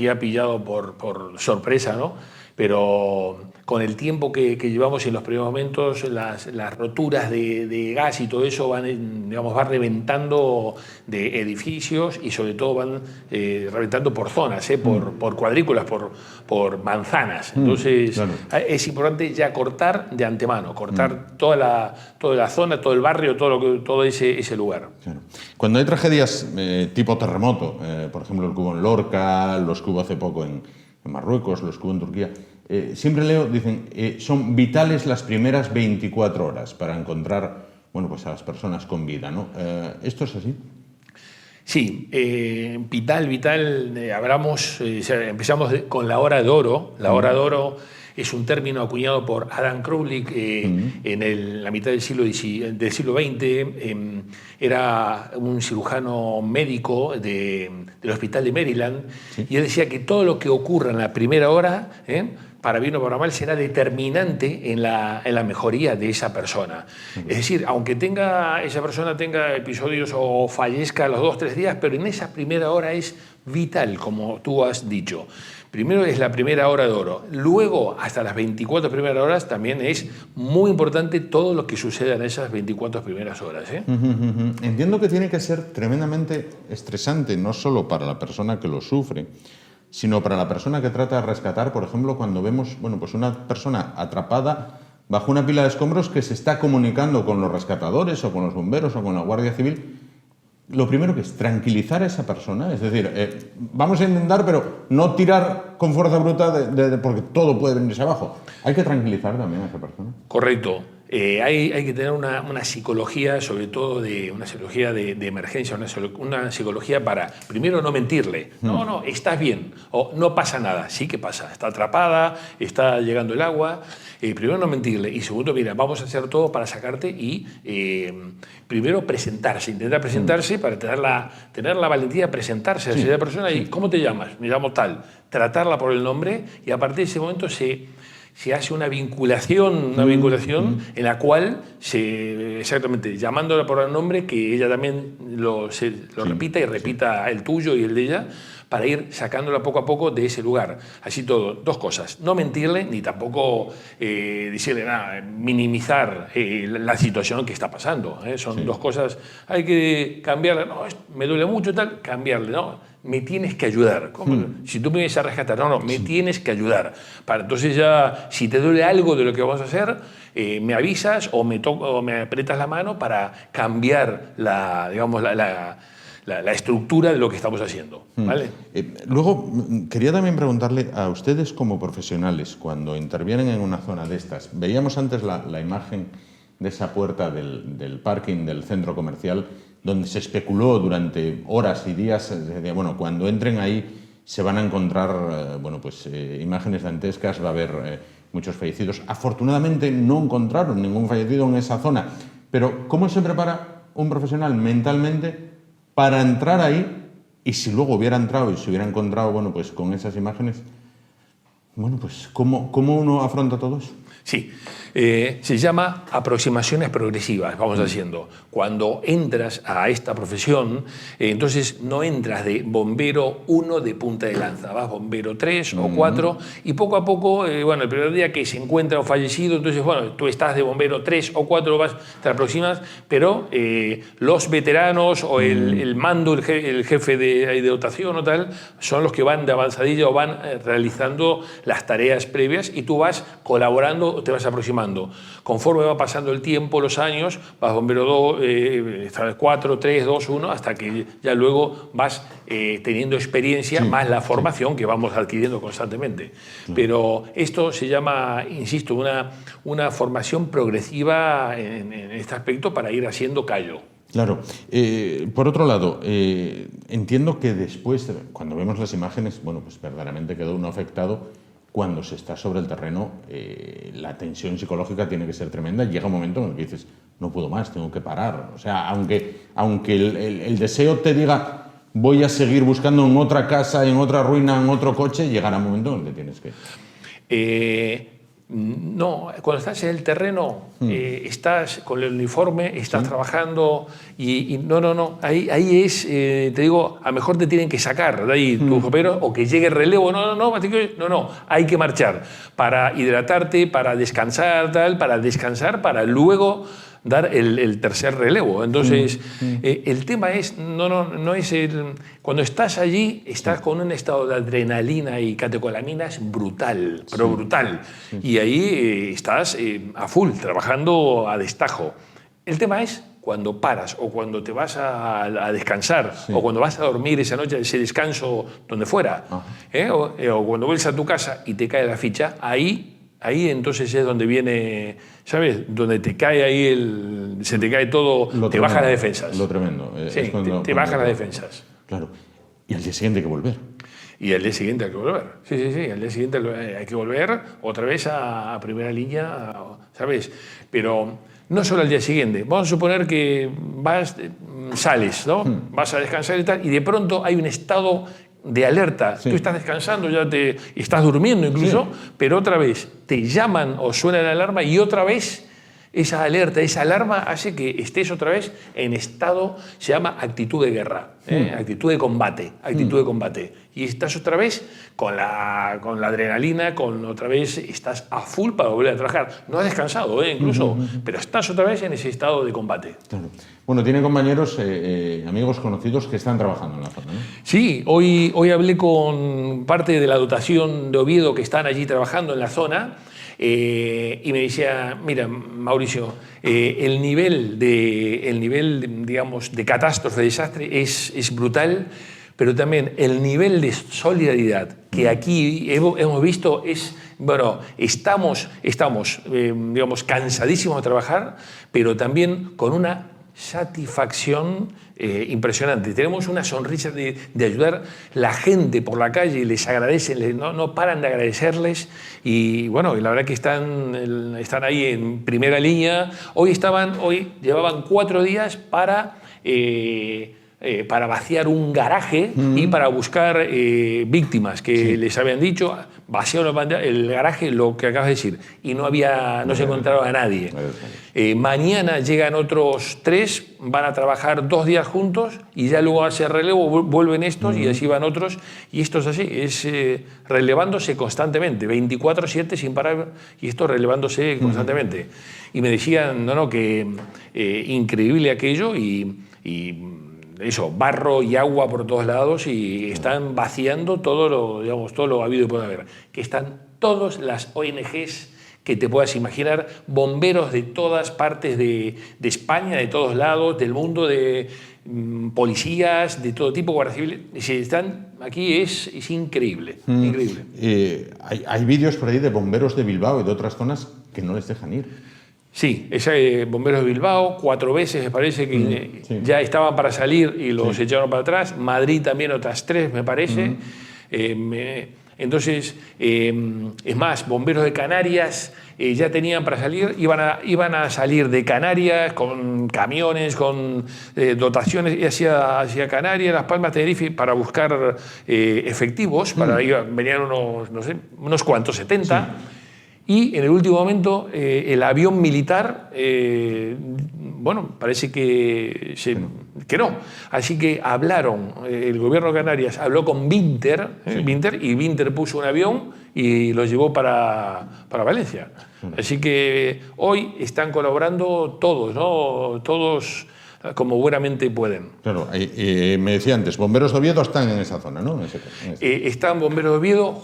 ha pillado por sorpresa, ¿no? Pero con el tiempo que llevamos en los primeros momentos, las roturas de gas y todo eso va reventando de edificios y sobre todo van reventando por zonas, por cuadrículas, por manzanas. Entonces claro. Es importante ya cortar de antemano, cortar toda la zona, todo el barrio, todo ese lugar. Claro. Cuando hay tragedias tipo terremoto, por ejemplo el que hubo en Lorca, los que hubo hace poco en Marruecos, los que hubo en Turquía, siempre leo, dicen, son vitales las primeras 24 horas para encontrar, bueno, pues a las personas con vida, ¿no? ¿Esto es así? Sí, vital. Empezamos con la hora de oro. La hora de oro es un término acuñado por Adam Crowley en la mitad del siglo XX. Era un cirujano médico del hospital de Maryland, y él decía que todo lo que ocurra en la primera hora, para bien o para mal, será determinante en la mejoría de esa persona. Es decir, aunque esa persona tenga episodios o fallezca a los 2 o 3 días, pero en esa primera hora es vital, como tú has dicho. Primero es la primera hora de oro. Luego, hasta las 24 primeras horas, también es muy importante todo lo que suceda en esas 24 primeras horas. Entiendo que tiene que ser tremendamente estresante, no solo para la persona que lo sufre, sino para la persona que trata de rescatar. Por ejemplo, cuando vemos, bueno, pues una persona atrapada bajo una pila de escombros que se está comunicando con los rescatadores o con los bomberos o con la Guardia Civil. Lo primero que es tranquilizar a esa persona, es decir, vamos a intentar, pero no tirar con fuerza bruta porque todo puede venirse abajo. Hay que tranquilizar también a esa persona. Correcto. Hay que tener una psicología, sobre todo una psicología de emergencia, una psicología para, primero, no mentirle. No, estás bien, o no pasa nada. Sí que pasa, está atrapada, está llegando el agua. Primero, no mentirle. Y segundo, mira, vamos a hacer todo para sacarte y, primero, intentar presentarse para tener la valentía de presentarse a esa persona. Y, ¿cómo te llamas? Me llamo tal. Tratarla por el nombre, y a partir de ese momento se hace una vinculación en la cual exactamente, llamándola por el nombre, que ella también lo repita y repita el tuyo y el de ella, para ir sacándola poco a poco de ese lugar. Así todo, 2 cosas, no mentirle ni tampoco decirle nada, minimizar la situación que está pasando. Son 2 cosas, hay que cambiarla. No, me duele mucho tal, cambiarle, no. Me tienes que ayudar. Si tú me vienes a rescatar, me tienes que ayudar. Entonces ya, si te duele algo de lo que vamos a hacer, me avisas o me aprietas la mano para cambiar la estructura de lo que estamos haciendo. ¿Vale? Luego, quería también preguntarle a ustedes como profesionales, cuando intervienen en una zona de estas, veíamos antes la imagen de esa puerta del parking del centro comercial, donde se especuló durante horas y días, bueno, cuando entren ahí se van a encontrar imágenes dantescas, va a haber muchos fallecidos. Afortunadamente no encontraron ningún fallecido en esa zona, pero ¿cómo se prepara un profesional mentalmente para entrar ahí? Y si luego hubiera entrado y se hubiera encontrado, con esas imágenes, ¿cómo uno afronta todo eso? Sí, se llama aproximaciones progresivas, vamos haciendo. Cuando entras a esta profesión, entonces no entras de bombero 1 de punta de lanza, vas bombero 3 o 4 y poco a poco, bueno, el primer día que se encuentra un fallecido, entonces, bueno, tú estás de bombero 3 o 4, te aproximas, pero los veteranos o el mando, el jefe de dotación o tal, son los que van de avanzadilla o van realizando las tareas previas y tú vas colaborando, te vas aproximando. Conforme va pasando el tiempo, los años, vas bombero 2, 4, 3, 2, 1, hasta que ya luego vas teniendo experiencia, más la formación que vamos adquiriendo constantemente. Pero esto se llama, insisto, una formación progresiva en este aspecto para ir haciendo callo. Claro. Por otro lado, entiendo que después, cuando vemos las imágenes, bueno, pues verdaderamente quedó uno afectado. Cuando se está sobre el terreno, la tensión psicológica tiene que ser tremenda. Llega un momento en el que dices, no puedo más, tengo que parar. O sea, aunque el deseo te diga, voy a seguir buscando en otra casa, en otra ruina, en otro coche, llegará un momento donde tienes que... No, cuando estás en el terreno, estás con el uniforme, estás trabajando y no, ahí es, te digo, a lo mejor te tienen que sacar de ahí tus compañeros o que llegue el relevo, no, hay que marchar para hidratarte, para descansar, para luego dar el tercer relevo. Entonces, el tema es, no es cuando estás allí, estás con un estado de adrenalina y catecolaminas brutal, pero brutal. Y ahí estás a full, trabajando a destajo. El tema es cuando paras o cuando te vas a descansar o cuando vas a dormir esa noche, ese descanso donde fuera, o cuando vuelves a tu casa y te cae la ficha, ahí entonces es donde viene, ¿sabes? Donde te cae ahí se te cae todo, te bajan las defensas. Lo tremendo. Sí, te bajan las defensas. Claro. Y al día siguiente hay que volver. Y al día siguiente hay que volver. Sí, al día siguiente hay que volver otra vez a primera línea, ¿sabes? Pero no solo al día siguiente. Vamos a suponer que sales, ¿no? Vas a descansar y tal, y de pronto hay un estado de alerta. Tú estás descansando, estás durmiendo incluso, pero otra vez te llaman o suena la alarma y otra vez esa alerta, esa alarma hace que estés otra vez en estado, se llama actitud de guerra, actitud de combate, Y estás otra vez con la adrenalina, otra vez estás a full para volver a trabajar. No has descansado, incluso, pero estás otra vez en ese estado de combate. Claro. Bueno, tiene compañeros, amigos conocidos que están trabajando en la zona, ¿no? Sí, hoy hablé con parte de la dotación de Oviedo que están allí trabajando en la zona. Y me decía, mira, Mauricio, el nivel, digamos, de catástrofe, de desastre es brutal, pero también el nivel de solidaridad que aquí hemos visto es, bueno, estamos digamos, cansadísimos de trabajar, pero también con una satisfacción impresionante. Tenemos una sonrisa de ayudar. La gente por la calle les agradecen, no paran de agradecerles y bueno, la verdad que están ahí en primera línea. Hoy llevaban 4 días para vaciar un garaje y para buscar víctimas que les habían dicho, vaciaron el garaje, lo que acabas de decir, y no se encontraba a nadie. Mañana llegan otros 3, van a trabajar 2 días juntos y ya luego hace relevo, vuelven estos y así van otros, y esto es así, es relevándose constantemente, 24/7 sin parar, y esto relevándose constantemente. Y me decían, que increíble aquello y eso, barro y agua por todos lados y están vaciando todo lo habido y puede haber. Que están todas las ONGs que te puedas imaginar, bomberos de todas partes de España, de todos lados, del mundo, de policías, de todo tipo, guardias civiles. Están aquí, es increíble. Increíble. Hay vídeos por ahí de bomberos de Bilbao y de otras zonas que no les dejan ir. Sí, bomberos de Bilbao, 4 veces me parece que ya estaban para salir y los echaron para atrás. Madrid también otras 3 me parece. Entonces, es más, bomberos de Canarias ya tenían para salir, iban a salir de Canarias con camiones, con dotaciones hacia Canarias, Las Palmas, Tenerife, para buscar efectivos. Venían unos cuantos, 70. Y en el último momento, el avión militar, bueno, parece que no. Así que hablaron, el gobierno de Canarias habló con Vinter, y Vinter puso un avión y lo llevó para Valencia. Así que hoy están colaborando todos, ¿no? Todos como buenamente pueden. Claro, me decía antes, bomberos de Oviedo están en esa zona, ¿no? Están bomberos de Oviedo,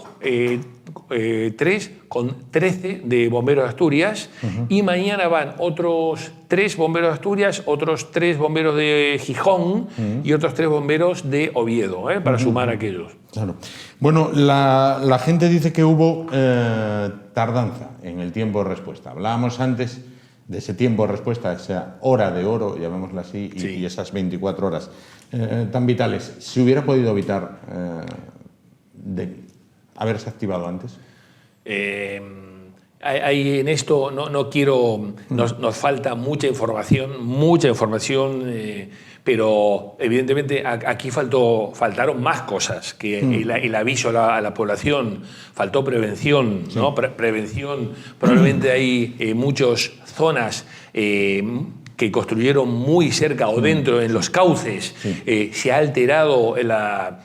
3 con 13 de bomberos de Asturias, y mañana van otros 3 bomberos de Asturias, otros 3 bomberos de Gijón y otros 3 bomberos de Oviedo, para sumar a aquellos. Claro. Bueno, la gente dice que hubo tardanza en el tiempo de respuesta. Hablábamos antes de ese tiempo de respuesta, esa hora de oro, llamémosla así, y esas 24 horas tan vitales. ¿Se hubiera podido evitar de haberse activado antes? En esto no quiero... Nos falta mucha información, pero evidentemente aquí faltaron más cosas que el aviso a la población, faltó prevención, ¿no? Prevención, probablemente hay muchas zonas que construyeron muy cerca o dentro en los cauces, se ha alterado la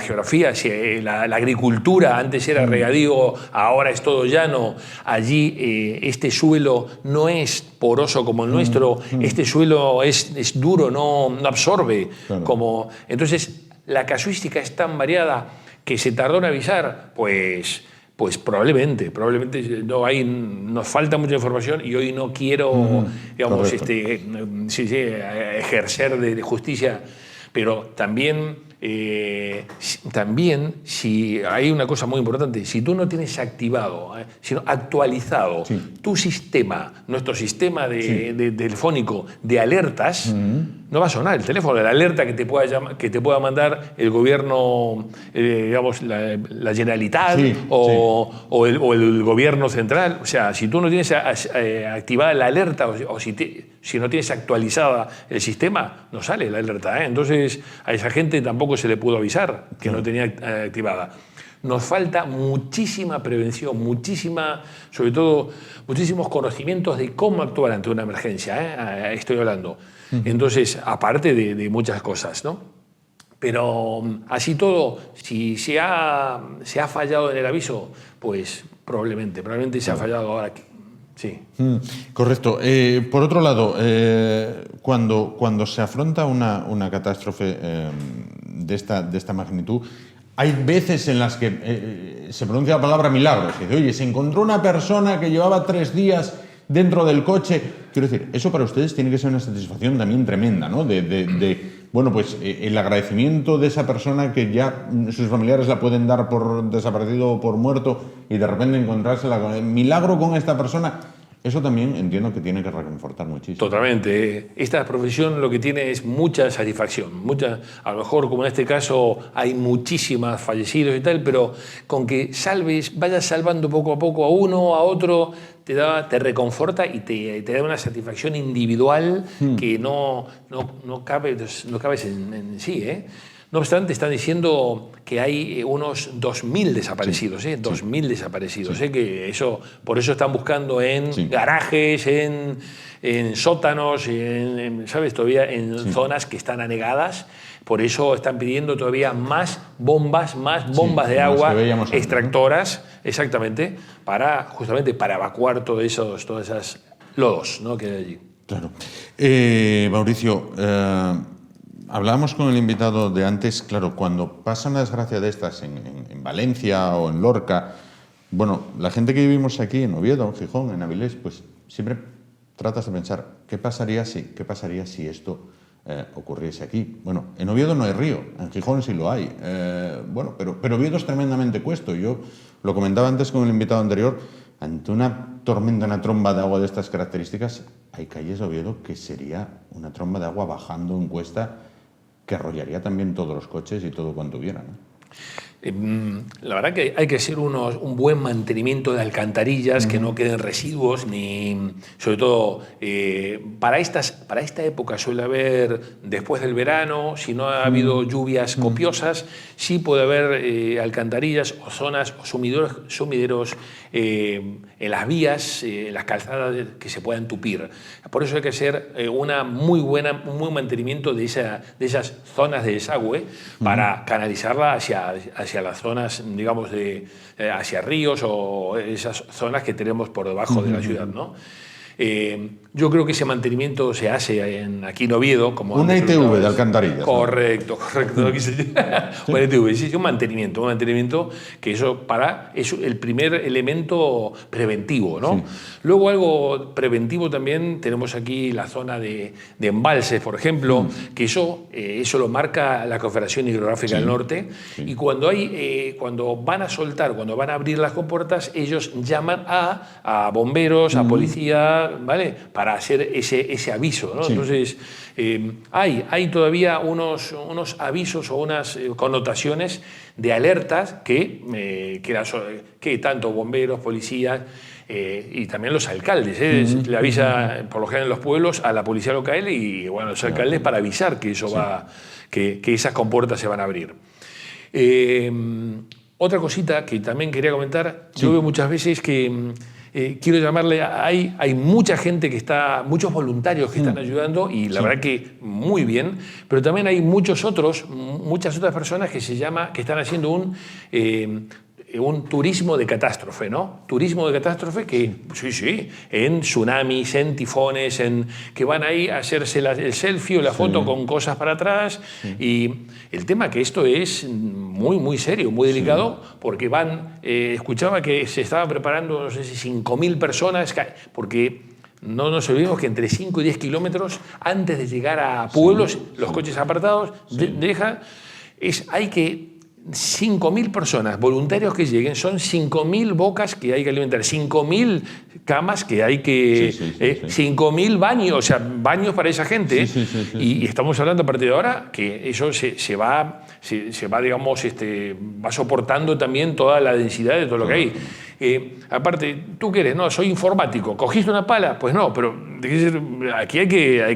geografía, la agricultura, antes era regadío, ahora es todo llano, allí este suelo no es poroso como el nuestro, este suelo es duro, no absorbe. Claro. Entonces la casuística es tan variada que se tardó en avisar, pues probablemente nos falta mucha información y hoy no quiero ejercer de justicia, pero también si hay una cosa muy importante, si tú no tienes activado, sino actualizado tu sistema, nuestro sistema de telefónico de alertas, no va a sonar el teléfono, la alerta que te pueda mandar el gobierno, la Generalitat o el gobierno central. O sea, si tú no tienes activada la alerta o si no tienes actualizada el sistema, no sale la alerta, Entonces a esa gente tampoco se le pudo avisar que no tenía activada. Nos falta muchísima prevención, sobre todo muchísimos conocimientos de cómo actuar ante una emergencia, estoy hablando. Entonces, aparte de muchas cosas, ¿no? Pero así todo, si se ha fallado en el aviso, pues probablemente se ha fallado ahora aquí. Sí. Correcto. Por otro lado, cuando se afronta una catástrofe de esta magnitud, hay veces en las que se pronuncia la palabra milagro. Se dice, oye, se encontró una persona que llevaba 3 días dentro del coche. Quiero decir, eso para ustedes tiene que ser una satisfacción también tremenda, ¿no? Bueno, pues el agradecimiento de esa persona que ya sus familiares la pueden dar por desaparecido o por muerto y de repente encontrársela con el milagro con esta persona. Eso también entiendo que tiene que reconfortar muchísimo. Totalmente. Esta profesión lo que tiene es mucha satisfacción. A lo mejor, como en este caso, hay muchísimos fallecidos y tal, pero con que vayas salvando poco a poco a uno, a otro, te reconforta y te da una satisfacción individual que no cabes en sí, No obstante, están diciendo que hay unos 2.000 desaparecidos, 2.000 desaparecidos, que por eso están buscando en garajes, en sótanos, ¿sabes? Todavía en zonas que están anegadas. Por eso están pidiendo todavía más bombas de agua extractoras, exactamente, justamente para evacuar todas esas lodos, ¿no? que hay allí. Claro. Mauricio, hablábamos con el invitado de antes, claro, cuando pasa una desgracia de estas en Valencia o en Lorca, bueno, la gente que vivimos aquí en Oviedo, en Gijón, en Avilés, pues siempre tratas de pensar, ¿qué pasaría si esto ocurriese aquí? Bueno, en Oviedo no hay río, en Gijón sí lo hay, pero Oviedo es tremendamente cuesto. Yo lo comentaba antes con el invitado anterior, ante una tormenta, una tromba de agua de estas características, hay calles de Oviedo que sería una tromba de agua bajando en cuesta que arrollaría también todos los coches y todo cuanto hubiera, ¿no? La verdad que hay que hacer un buen mantenimiento de alcantarillas, que no queden residuos, sobre todo para esta época suele haber, después del verano, si no ha habido lluvias copiosas, sí puede haber alcantarillas o zonas o sumideros las vías, en las calzadas que se puedan tupir. Por eso hay que hacer un muy buen mantenimiento de esas zonas de desagüe para canalizarla hacia las zonas, digamos, hacia ríos o esas zonas que tenemos por debajo de la ciudad, ¿no? Yo creo que ese mantenimiento se hace aquí en Oviedo. Como una ITV de alcantarillas. Correcto, correcto. Una ITV, sí, un mantenimiento que eso es el primer elemento preventivo, ¿no? Sí. Luego algo preventivo también tenemos aquí la zona de embalses, por ejemplo, que eso lo marca la Confederación Hidrográfica del Norte, y cuando van a soltar, cuando van a abrir las compuertas, ellos llaman a bomberos, a policía, ¿vale? Para hacer ese aviso, ¿no? Sí. Entonces, hay todavía unos avisos o unas connotaciones de alertas que tanto bomberos, policías y también los alcaldes, le avisa, por lo general en los pueblos, a la policía local y bueno, los alcaldes para avisar que eso que esas compuertas se van a abrir. Otra cosita que también quería comentar, yo veo muchas veces que quiero llamarle, hay mucha gente muchos voluntarios que están ayudando y la verdad que muy bien, pero también hay muchas otras personas que están haciendo un turismo de catástrofe, ¿no? Turismo de catástrofe que, sí, en tsunamis, en tifones, que van ahí a hacerse el selfie o la foto con cosas para atrás. Y el tema que esto es muy, muy serio, muy delicado, porque escuchaba que se estaban preparando, no sé si 5.000 personas, porque no nos olvidemos que entre 5 y 10 kilómetros antes de llegar a pueblos, los coches apartados, hay que 5.000 personas, voluntarios que lleguen, son 5.000 bocas que hay que alimentar, 5.000 camas que hay que... 5.000 baños, o sea, baños para esa gente. Y estamos hablando a partir de ahora que eso se va, digamos, va soportando también toda la densidad de todo lo que hay. Aparte, ¿tú qué eres? No, soy informático. ¿Cogiste una pala? Pues no, pero aquí hay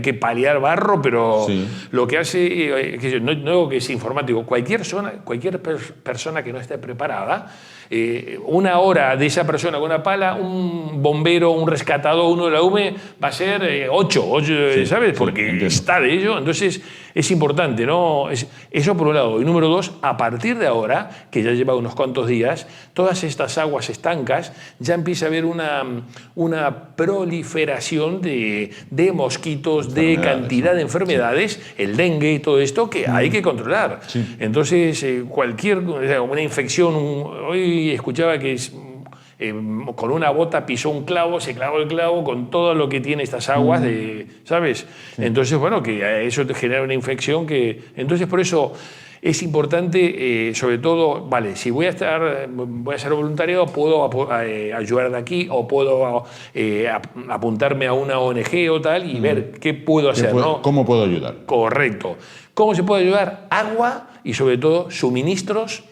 que paliar barro, pero lo que hace, no digo que es informático, cualquier persona que no esté preparada, una hora de esa persona con una pala, un bombero, un rescatador, uno de la UME, va a ser 8, ¿sabes? Porque está de ello. Entonces, es importante, ¿no? Eso por un lado. Y número 2, a partir de ahora, que ya lleva unos cuantos días, todas estas aguas estancas, ya empieza a haber una proliferación de mosquitos, de cantidad de enfermedades, el dengue y todo esto, que hay que controlar. Entonces, una infección, hoy escuchaba que con una bota pisó un clavo, se clavó el clavo con todo lo que tiene estas aguas, ¿sabes? Entonces, bueno, que eso te genera una infección entonces, por eso es importante, sobre todo, vale, si voy a ser voluntario, puedo ayudar de aquí o puedo apuntarme a una ONG o tal y ver qué puedo hacer, ¿no? ¿Cómo puedo ayudar? Correcto. ¿Cómo se puede ayudar? Agua y, sobre todo, suministros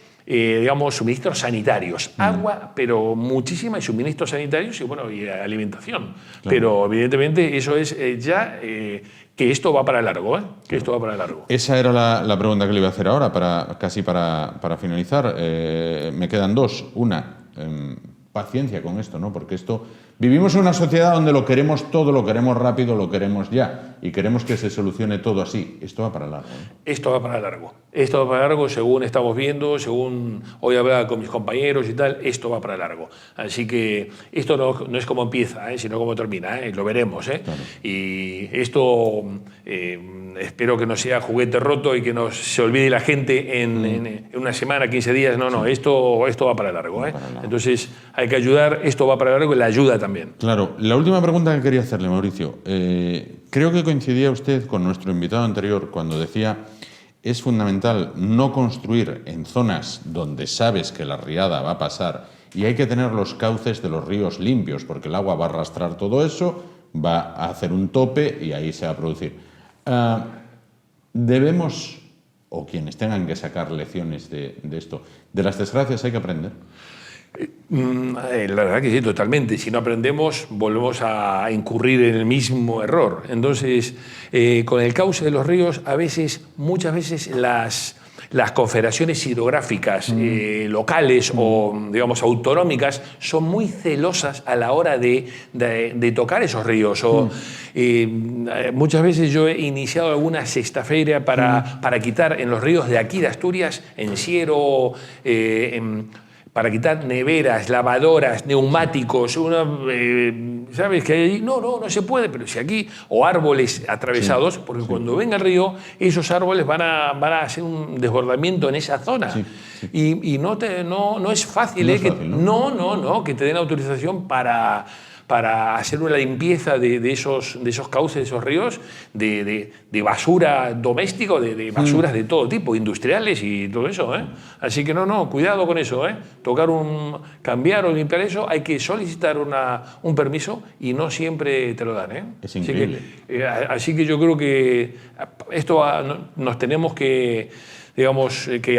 sanitarios. Agua, pero muchísima, y suministros sanitarios y alimentación. Claro. Pero, evidentemente, eso es que esto va para largo, que esto va para largo. Esa era la pregunta que le iba a hacer ahora, casi para finalizar. Me quedan dos. Una, paciencia con esto, ¿no? Porque vivimos en una sociedad donde lo queremos todo, lo queremos rápido, lo queremos ya, y queremos que se solucione todo así. Esto va para largo, ¿no? Esto va para largo. Esto va para largo, según estamos viendo, según hoy hablaba con mis compañeros y tal, esto va para largo. Así que esto no es como empieza, sino como termina, lo veremos. Claro. Y esto espero que no sea juguete roto y que no se olvide la gente en una semana, 15 días. No, esto va para largo. Entonces hay que ayudar, esto va para largo y la ayuda también. Claro. La última pregunta que quería hacerle, Mauricio. Creo que coincidía usted con nuestro invitado anterior cuando decía: es fundamental no construir en zonas donde sabes que la riada va a pasar y hay que tener los cauces de los ríos limpios, porque el agua va a arrastrar todo eso, va a hacer un tope y ahí se va a producir. Debemos, o quienes tengan que sacar lecciones de esto, de las desgracias hay que aprender. La verdad que sí, totalmente. Si no aprendemos, volvemos a incurrir en el mismo error. Entonces, con el cauce de los ríos, muchas veces las confederaciones hidrográficas locales o, digamos, autonómicas son muy celosas a la hora de tocar esos ríos. Muchas veces yo he iniciado alguna sextaferia para quitar en los ríos de aquí de Asturias, en Siero, para quitar neveras, lavadoras, neumáticos, ¿sabes que ahí? No se puede, pero si aquí, o árboles atravesados, porque cuando venga el río, esos árboles van a hacer un desbordamiento en esa zona. Y no es fácil, que te den autorización para hacer una limpieza de esos cauces, de esos ríos, de basura doméstica, de basuras de todo tipo, industriales y todo eso. Así que cuidado con eso. Cambiar o limpiar eso, hay que solicitar un permiso y no siempre te lo dan. Es increíble. Así que yo creo que esto nos tenemos que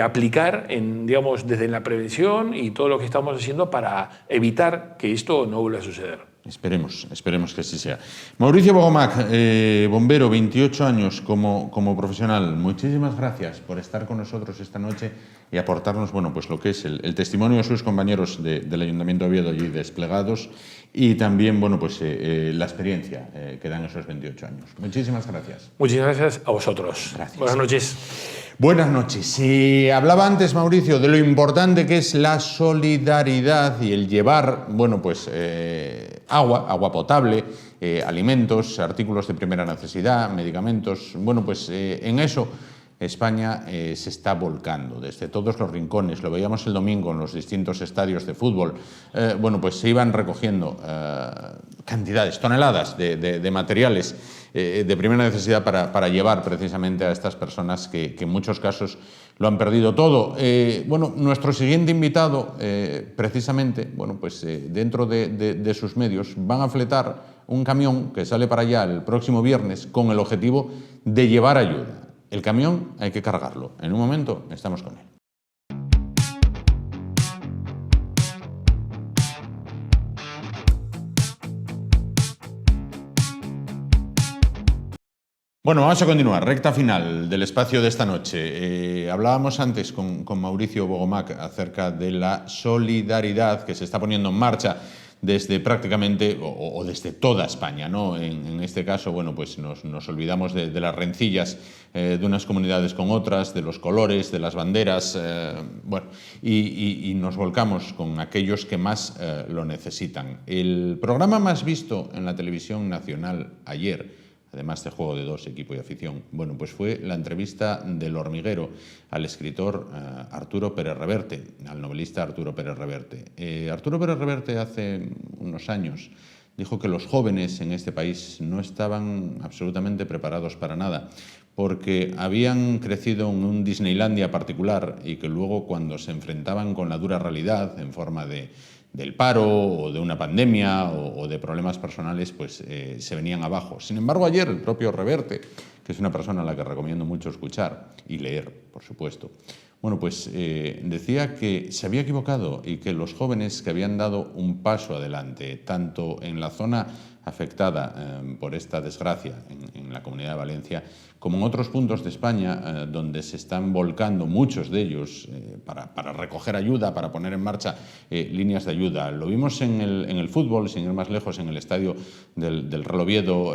aplicar desde la prevención y todo lo que estamos haciendo para evitar que esto no vuelva a suceder. Esperemos que así sea. Mauricio Bogomac, bombero, 28 años como profesional. Muchísimas gracias por estar con nosotros esta noche y aportarnos, pues lo que es el testimonio de sus compañeros del Ayuntamiento de Oviedo allí desplegados y también, la experiencia que dan esos 28 años. Muchísimas gracias. Muchísimas gracias a vosotros. Gracias. Buenas noches. Buenas noches. Hablaba antes, Mauricio, de lo importante que es la solidaridad y el llevar, agua potable, alimentos, artículos de primera necesidad, medicamentos. En eso España se está volcando desde todos los rincones. Lo veíamos el domingo en los distintos estadios de fútbol. Se iban recogiendo cantidades, toneladas de materiales de primera necesidad para llevar precisamente a estas personas que en muchos casos lo han perdido todo. Nuestro siguiente invitado, precisamente, dentro de sus medios, van a fletar un camión que sale para allá el próximo viernes con el objetivo de llevar ayuda. El camión hay que cargarlo. En un momento estamos con él. Vamos a continuar. Recta final del espacio de esta noche. Hablábamos antes con Mauricio Bogomac acerca de la solidaridad que se está poniendo en marcha desde prácticamente o desde toda España, ¿no? En este caso, nos olvidamos de las rencillas de unas comunidades con otras, de los colores, de las banderas, y nos volcamos con aquellos que más lo necesitan. El programa más visto en la televisión nacional ayer, además de Juego de Dos, Equipo y Afición, fue la entrevista del Hormiguero al escritor Arturo Pérez Reverte, al novelista Arturo Pérez Reverte. Arturo Pérez Reverte hace unos años dijo que los jóvenes en este país no estaban absolutamente preparados para nada, porque habían crecido en un Disneylandia particular y que luego, cuando se enfrentaban con la dura realidad en forma del paro o de una pandemia o de problemas personales, se venían abajo. Sin embargo, ayer el propio Reverte, que es una persona a la que recomiendo mucho escuchar y leer, por supuesto, decía que se había equivocado y que los jóvenes que habían dado un paso adelante, tanto en la zona afectada por esta desgracia en la Comunidad de Valencia, como en otros puntos de España, donde se están volcando muchos de ellos para recoger ayuda, para poner en marcha líneas de ayuda. Lo vimos en el fútbol, sin ir más lejos, en el estadio del Real Oviedo.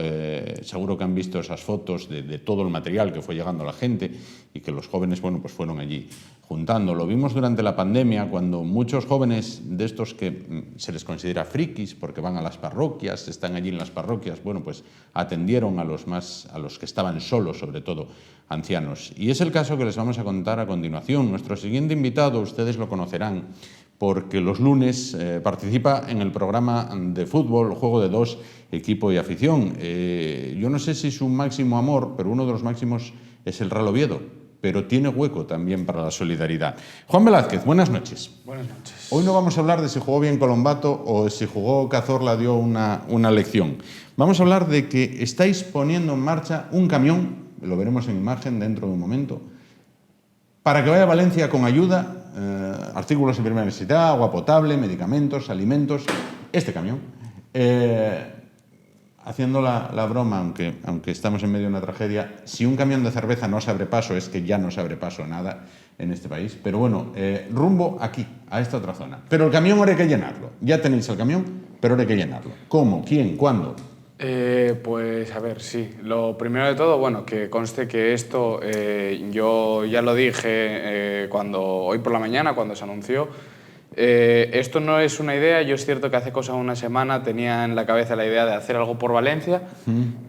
Seguro que han visto esas fotos de todo el material que fue llegando a la gente y que los jóvenes fueron allí juntando. Lo vimos durante la pandemia, cuando muchos jóvenes de estos que se les considera frikis porque van a las parroquias, están allí en las parroquias, atendieron a los que estaban solos, sobre todo ancianos. Y es el caso que les vamos a contar a continuación. Nuestro siguiente invitado, ustedes lo conocerán, porque los lunes participa en el programa de fútbol Juego de Dos, Equipo y Afición. Yo no sé si su máximo amor, pero uno de los máximos es el Real Oviedo, pero tiene hueco también para la solidaridad. Juan Velázquez, buenas noches. Buenas noches. Hoy no vamos a hablar de si jugó bien Colombato o si jugó Cazorla dio una lección. Vamos a hablar de que estáis poniendo en marcha un camión, lo veremos en imagen dentro de un momento, para que vaya a Valencia con ayuda, artículos de primera necesidad, agua potable, medicamentos, alimentos. Este camión. haciendo la broma, aunque estamos en medio de una tragedia, si un camión de cerveza no se abre paso, es que ya no se abre paso nada en este país. Pero bueno, rumbo aquí, a esta otra zona. Pero el camión ahora hay que llenarlo. Ya tenéis el camión, pero ahora hay que llenarlo. ¿Cómo? ¿Quién? ¿Cuándo? Pues a ver, sí. Lo primero de todo, bueno, que conste que esto yo ya lo dije hoy por la mañana, cuando se anunció. Esto no es una idea. Yo es cierto que hace cosa de una semana tenía en la cabeza la idea de hacer algo por Valencia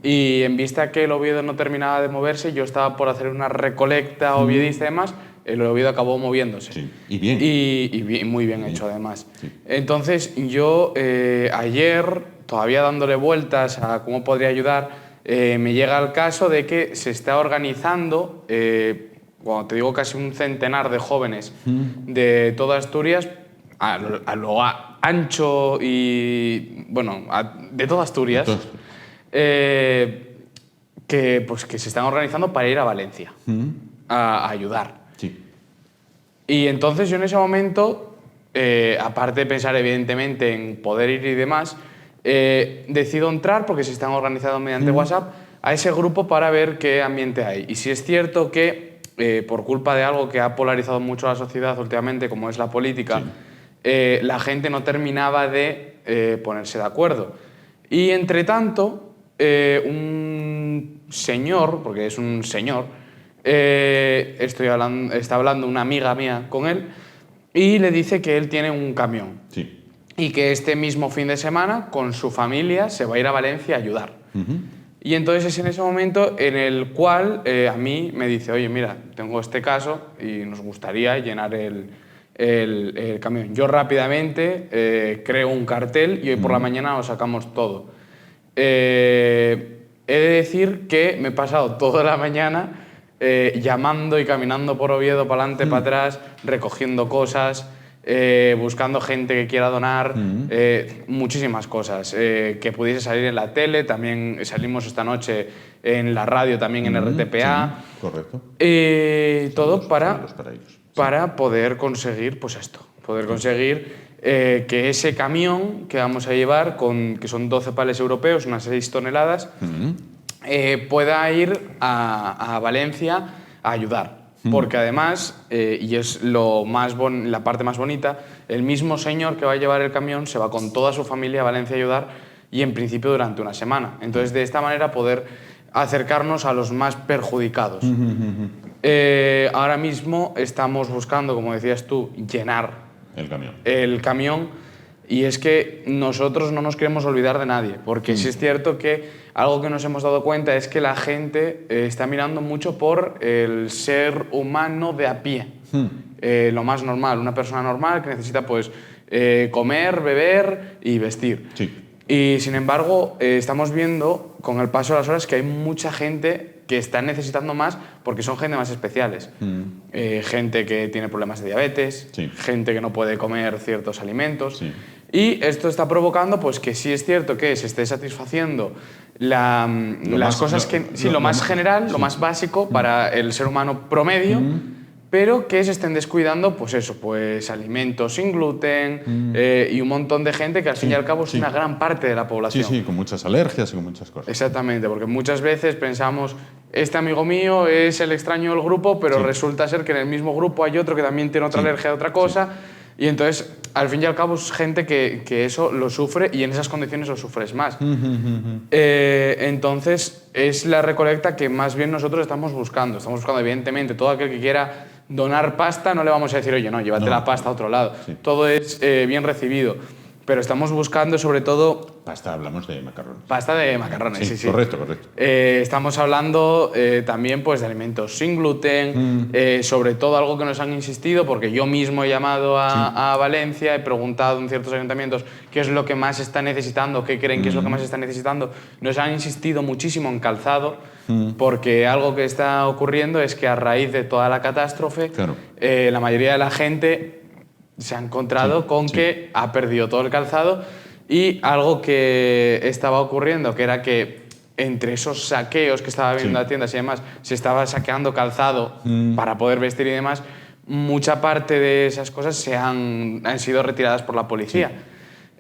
y en vista que el Oviedo no terminaba de moverse, yo estaba por hacer una recolecta oviedista y demás. El Oviedo acabó moviéndose. Sí, y bien. Y muy bien hecho, además. Sí. Entonces, yo ayer, todavía dándole vueltas a cómo podría ayudar, me llega el caso de que se está organizando, cuando te digo casi un centenar de jóvenes de toda Asturias, a lo ancho y, bueno, de toda Asturias, que se están organizando para ir a Valencia a ayudar. Sí. Y entonces yo en ese momento, aparte de pensar evidentemente en poder ir y demás, decido entrar, porque se están organizando mediante WhatsApp, a ese grupo para ver qué ambiente hay. Y si es cierto que, por culpa de algo que ha polarizado mucho a la sociedad últimamente, como es la política, la gente no terminaba de ponerse de acuerdo. Y entre tanto, un señor, porque es un señor, está hablando una amiga mía con él y le dice que él tiene un camión. Sí. Y que este mismo fin de semana, con su familia, se va a ir a Valencia a ayudar. Y entonces es en ese momento en el cual a mí me dice, oye, mira, tengo este caso y nos gustaría llenar el camión. Yo rápidamente creo un cartel y hoy por la mañana lo sacamos todo. He de decir que me he pasado toda la mañana llamando y caminando por Oviedo, para adelante, para atrás, recogiendo cosas, buscando gente que quiera donar, muchísimas cosas. Que pudiese salir en la tele, también salimos esta noche en la radio, también en RTPA. Sí, correcto. Todo para poder conseguir, pues esto, conseguir que ese camión que vamos a llevar, que son 12 palés europeos, unas 6 toneladas, pueda ir a Valencia a ayudar. Porque además, y es la parte más bonita, el mismo señor que va a llevar el camión se va con toda su familia a Valencia a ayudar, y en principio durante una semana. Entonces, de esta manera poder acercarnos a los más perjudicados. Ahora mismo estamos buscando, como decías tú, llenar el camión. Y es que nosotros no nos queremos olvidar de nadie, porque sí es cierto que algo que nos hemos dado cuenta es que la gente está mirando mucho por el ser humano de a pie, lo más normal, una persona normal que necesita pues comer, beber y vestir. Sí. Y sin embargo estamos viendo con el paso de las horas que hay mucha gente que está necesitando más porque son gente más especiales. Gente que tiene problemas de diabetes, gente que no puede comer ciertos alimentos. Y esto está provocando pues, que sí es cierto que se esté satisfaciendo las cosas lo más general, lo más básico para el ser humano promedio, pero que se estén descuidando pues alimentos sin gluten y un montón de gente que al fin y al cabo es una gran parte de la población. Sí, con muchas alergias y con muchas cosas. Exactamente, porque muchas veces pensamos, este amigo mío es el extraño del grupo, pero resulta ser que en el mismo grupo hay otro que también tiene otra alergia a otra cosa. Y entonces, al fin y al cabo, es gente que eso lo sufre y en esas condiciones lo sufres más. Entonces, es la recolecta que más bien nosotros estamos buscando. Estamos buscando, evidentemente, todo aquel que quiera donar pasta, no le vamos a decir, oye, no, llévate la pasta a otro lado. Todo es bien recibido. Pero estamos buscando, sobre todo... Pasta, hablamos de macarrones. Pasta de macarrones, sí. Correcto. Estamos hablando también pues, de alimentos sin gluten, sobre todo algo que nos han insistido, porque yo mismo he llamado a Valencia, he preguntado en ciertos ayuntamientos qué es lo que más está necesitando, qué creen que es lo que más está necesitando. Nos han insistido muchísimo en calzado, porque algo que está ocurriendo es que a raíz de toda la catástrofe, la mayoría de la gente se ha encontrado con que ha perdido todo el calzado, y algo que estaba ocurriendo, que era que entre esos saqueos que estaba habiendo en las tiendas y demás, se estaba saqueando calzado para poder vestir y demás, mucha parte de esas cosas han sido retiradas por la policía.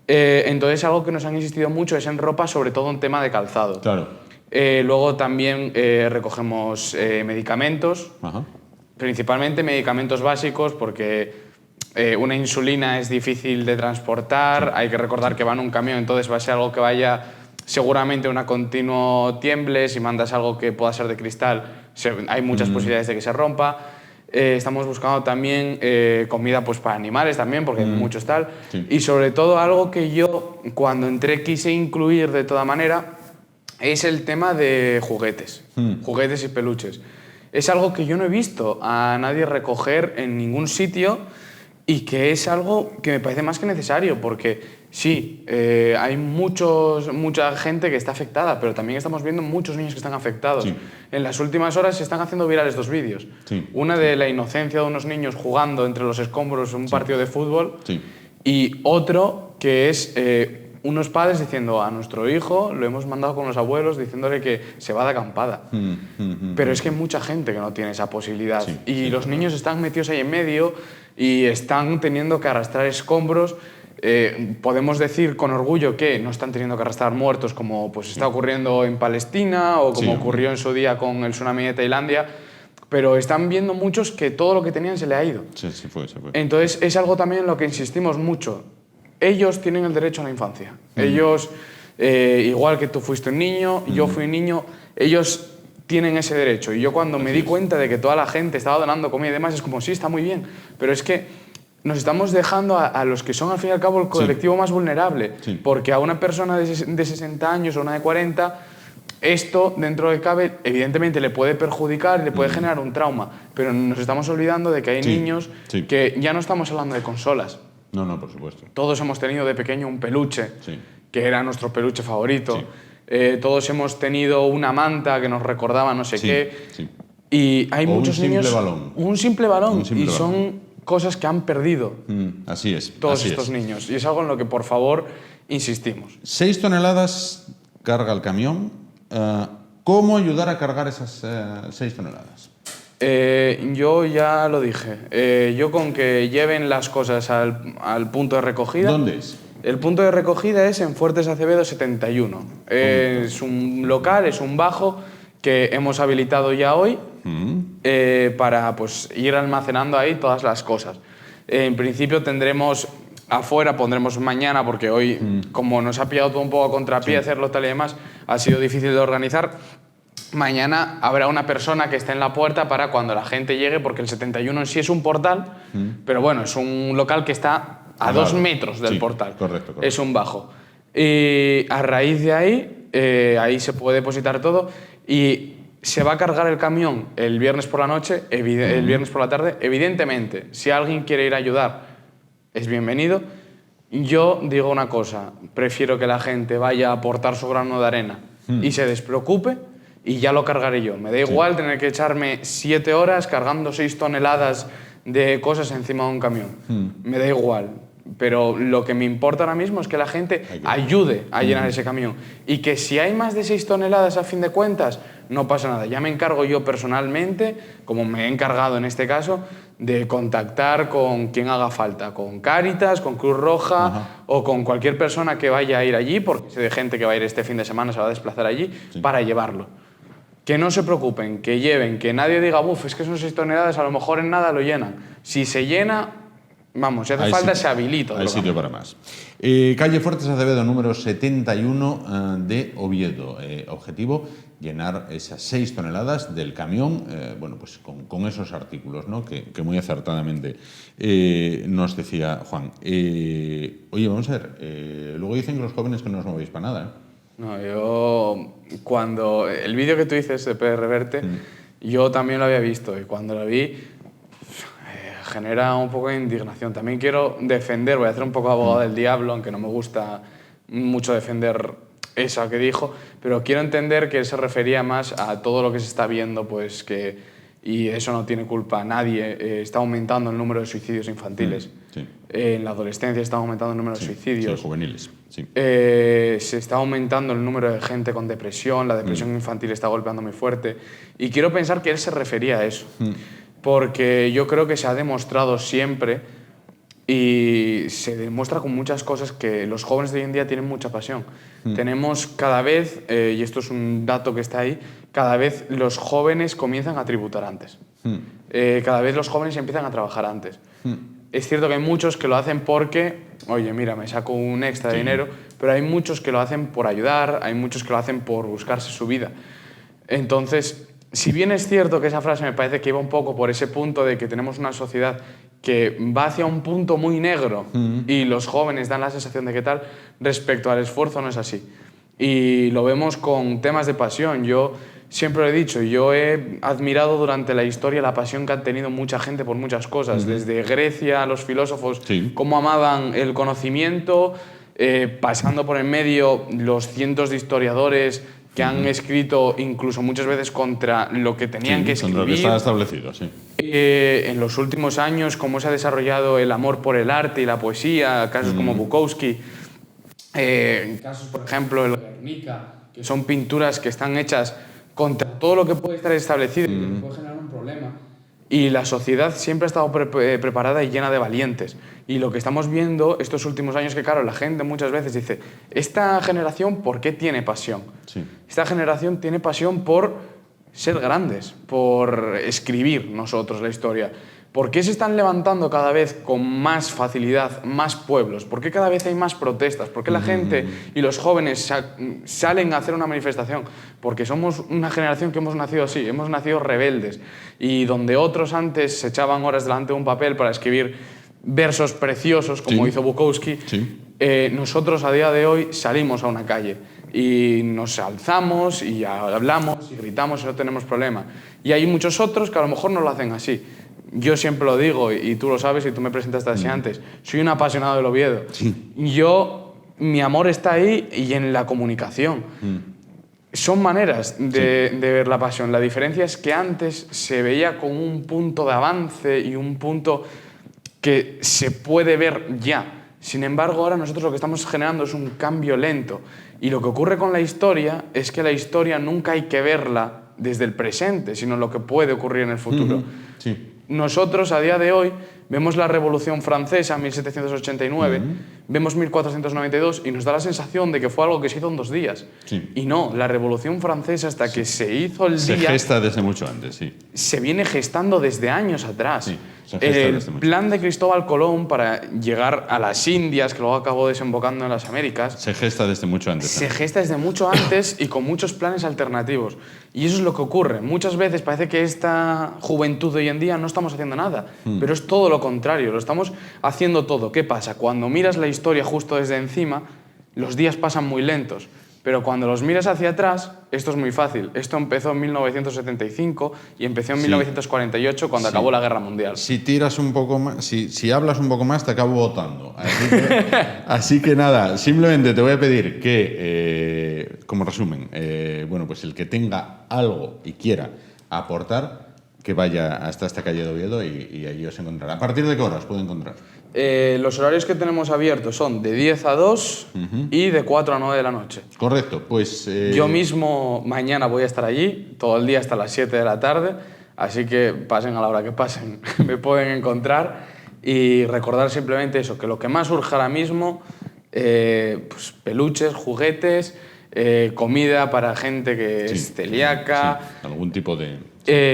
Entonces, algo que nos han insistido mucho es en ropa, sobre todo en tema de calzado. Claro. Luego también recogemos medicamentos, Ajá. principalmente medicamentos básicos, porque una insulina es difícil de transportar, hay que recordar que va en un camión, entonces va a ser algo que vaya seguramente una continuo tiemble, si mandas algo que pueda ser de cristal, hay muchas posibilidades de que se rompa. Estamos buscando también comida pues, para animales también, porque hay muchos tal. Sí. Y sobre todo algo que yo cuando entré quise incluir de toda manera es el tema de juguetes, juguetes y peluches. Es algo que yo no he visto a nadie recoger en ningún sitio y que es algo que me parece más que necesario, porque sí, hay mucha gente que está afectada, pero también estamos viendo muchos niños que están afectados. Sí. En las últimas horas se están haciendo virales 2 vídeos. Sí. Una de la inocencia de unos niños jugando entre los escombros en un partido de fútbol, Sí. y otro que es unos padres diciendo a nuestro hijo, lo hemos mandado con los abuelos, diciéndole que se va de acampada. Pero es que hay mucha gente que no tiene esa posibilidad. Sí, y los niños están metidos ahí en medio y están teniendo que arrastrar escombros. Podemos decir con orgullo que no están teniendo que arrastrar muertos como pues, está ocurriendo en Palestina o como ocurrió en su día con el tsunami de Tailandia, pero están viendo muchos que todo lo que tenían se le ha ido. Sí, se fue. Entonces es algo también en lo que insistimos mucho. Ellos tienen el derecho a la infancia. Ellos, igual que tú fuiste un niño, yo fui un niño, ellos tienen ese derecho. Y yo cuando me di cuenta de que toda la gente estaba donando comida y demás, es como, sí, está muy bien, pero es que nos estamos dejando a los que son al fin y al cabo el colectivo más vulnerable. Sí. Porque a una persona de 60 años o una de 40, esto, dentro de cabe, evidentemente le puede perjudicar y le puede generar un trauma. Pero nos estamos olvidando de que hay niños que ya no estamos hablando de consolas. No, por supuesto. Todos hemos tenido de pequeño un peluche, Sí. que era nuestro peluche favorito. Sí. Todos hemos tenido una manta que nos recordaba no sé qué. Sí. Y hay muchos niños... Un simple balón. Un simple balón. Son cosas que han perdido Así es. todos así estos es. niños. Y es algo en lo que, por favor, insistimos. 6 toneladas carga el camión. ¿Cómo ayudar a cargar esas 6 toneladas? Yo ya lo dije. Yo con que lleven las cosas al punto de recogida... ¿Dónde es? El punto de recogida es en Fuertes Acevedo 71. Es un local, es un bajo que hemos habilitado ya hoy para pues, ir almacenando ahí todas las cosas. En principio tendremos afuera, pondremos mañana, porque hoy, como nos ha pillado todo un poco a contrapié hacerlo tal y demás, ha sido difícil de organizar. Mañana habrá una persona que esté en la puerta para cuando la gente llegue, porque el 71 en sí es un portal, pero bueno, es un local que está a 2 metros del portal. Correcto. Es un bajo. Y a raíz de ahí, ahí se puede depositar todo y se va a cargar el camión el viernes por la noche, el viernes por la tarde. Evidentemente, si alguien quiere ir a ayudar, es bienvenido. Yo digo una cosa, prefiero que la gente vaya a aportar su grano de arena y se despreocupe y ya lo cargaré yo. Me da igual tener que echarme 7 horas cargando 6 toneladas de cosas encima de un camión. Me da igual. Pero lo que me importa ahora mismo es que la gente ayude a llenar ese camión. Y que si hay más de 6 toneladas a fin de cuentas, no pasa nada. Ya me encargo yo personalmente, como me he encargado en este caso, de contactar con quien haga falta. Con Cáritas, con Cruz Roja o con cualquier persona que vaya a ir allí, porque sé de gente que va a ir este fin de semana, se va a desplazar allí, para llevarlo. Que no se preocupen, que lleven, que nadie diga, buf, es que son 6 toneladas, a lo mejor en nada lo llenan. Si se llena, vamos, si hace falta, se habilita. Hay sitio para más. Calle Fuertes Acevedo, número 71 de Oviedo. Objetivo, llenar esas 6 toneladas del camión, bueno, pues con esos artículos, ¿no? que muy acertadamente nos decía Juan. Oye, vamos a ver, luego dicen que los jóvenes que no os movéis para nada, ¿eh? No, yo cuando el vídeo que tú dices de PR Reverte, yo también lo había visto y cuando lo vi genera un poco de indignación. También quiero defender, voy a hacer un poco abogado del diablo, aunque no me gusta mucho defender eso que dijo, pero quiero entender que él se refería más a todo lo que se está viendo, pues que, y eso no tiene culpa a nadie, está aumentando el número de suicidios infantiles. En la adolescencia está aumentando el número de suicidios. Juveniles. Se está aumentando el número de gente con depresión, la depresión infantil está golpeando muy fuerte. Y quiero pensar que él se refería a eso. Porque yo creo que se ha demostrado siempre y se demuestra con muchas cosas que los jóvenes de hoy en día tienen mucha pasión. Tenemos cada vez, y esto es un dato que está ahí, cada vez los jóvenes comienzan a tributar antes. Cada vez los jóvenes empiezan a trabajar antes. Es cierto que hay muchos que lo hacen porque, oye, mira, me saco un extra de dinero, pero hay muchos que lo hacen por ayudar, hay muchos que lo hacen por buscarse su vida. Entonces, si bien es cierto que esa frase me parece que iba un poco por ese punto de que tenemos una sociedad que va hacia un punto muy negro y los jóvenes dan la sensación de que tal, respecto al esfuerzo no es así. Y lo vemos con temas de pasión. Yo siempre lo he dicho, yo he admirado durante la historia la pasión que han tenido mucha gente por muchas cosas, desde Grecia, los filósofos, cómo amaban el conocimiento, pasando por en medio los cientos de historiadores que han escrito incluso muchas veces contra lo que tenían que escribir. Contra lo que estaba establecido, sí. En los últimos años, cómo se ha desarrollado el amor por el arte y la poesía, casos como Bukowski, casos, por ejemplo, el Guernica, que son pinturas que están hechas contra todo lo que puede estar establecido y que puede generar un problema. Y la sociedad siempre ha estado preparada y llena de valientes. Y lo que estamos viendo estos últimos años, que claro, la gente muchas veces dice, esta generación, ¿por qué tiene pasión? Esta generación tiene pasión por ser grandes, por escribir nosotros la historia. ¿Por qué se están levantando cada vez con más facilidad más pueblos? ¿Por qué cada vez hay más protestas? ¿Por qué la gente y los jóvenes salen a hacer una manifestación? Porque somos una generación que hemos nacido así, hemos nacido rebeldes. Y donde otros antes se echaban horas delante de un papel para escribir versos preciosos, como hizo Bukowski, nosotros a día de hoy salimos a una calle y nos alzamos y hablamos y gritamos y no tenemos problema. Y hay muchos otros que a lo mejor no lo hacen así. Yo siempre lo digo, y tú lo sabes, y tú me presentaste así antes, soy un apasionado del Oviedo. Mi amor está ahí y en la comunicación. Son maneras de ver la pasión. La diferencia es que antes se veía con un punto de avance y un punto que se puede ver ya. Sin embargo, ahora nosotros lo que estamos generando es un cambio lento. Y lo que ocurre con la historia es que la historia nunca hay que verla desde el presente, sino lo que puede ocurrir en el futuro. Nosotros, a día de hoy, vemos la Revolución Francesa, 1789, vemos 1492 y nos da la sensación de que fue algo que se hizo en 2 días. Y no, la Revolución Francesa, hasta que se hizo el día... Se gesta desde mucho antes, Se viene gestando desde años atrás. El plan de Cristóbal Colón para llegar a las Indias, que luego acabó desembocando en las Américas... Se gesta desde mucho antes. Se gesta desde mucho antes y con muchos planes alternativos. Y eso es lo que ocurre. Muchas veces parece que esta juventud de hoy en día no estamos haciendo nada, pero es todo lo contrario, lo estamos haciendo todo. ¿Qué pasa? Cuando miras la historia justo desde encima, los días pasan muy lentos. Pero cuando los miras hacia atrás, esto es muy fácil. Esto empezó en 1975 y empezó en 1948 cuando acabó la Guerra Mundial. Si tiras un poco más, si hablas un poco más, te acabo votando. Así que nada, simplemente te voy a pedir que, como resumen, bueno, pues el que tenga algo y quiera aportar, que vaya hasta esta calle de Oviedo y allí os encontrará. ¿A partir de qué horas puede encontrar? Los horarios que tenemos abiertos son de 10 a 2 y de 4 a 9 de la noche. Correcto, pues... Yo mismo mañana voy a estar allí, todo el día hasta las 7 de la tarde, así que pasen a la hora que pasen, me pueden encontrar. Y recordar simplemente eso, que lo que más urge ahora mismo, pues peluches, juguetes, comida para gente que es celíaca... algún tipo de...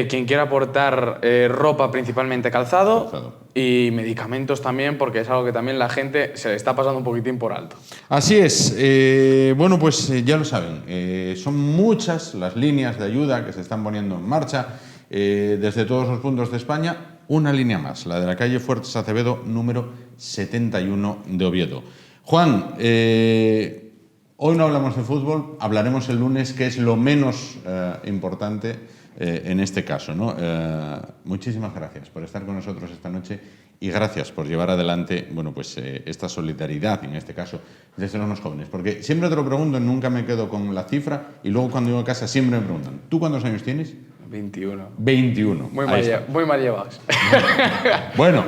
quien quiera aportar ropa, principalmente calzado, y medicamentos también, porque es algo que también la gente se le está pasando un poquitín por alto. Así es. Bueno, pues ya lo saben. Son muchas las líneas de ayuda que se están poniendo en marcha desde todos los puntos de España. Una línea más, la de la calle Fuertes Acevedo, número 71 de Oviedo. Juan, hoy no hablamos de fútbol, hablaremos el lunes, que es lo menos importante en este caso, ¿no? Muchísimas gracias por estar con nosotros esta noche y gracias por llevar adelante, bueno, pues esta solidaridad, en este caso, desde los más jóvenes. Porque siempre te lo pregunto, nunca me quedo con la cifra y luego cuando llego a casa siempre me preguntan, ¿tú cuántos años tienes? 21. 21. Muy mal llevados. Bueno,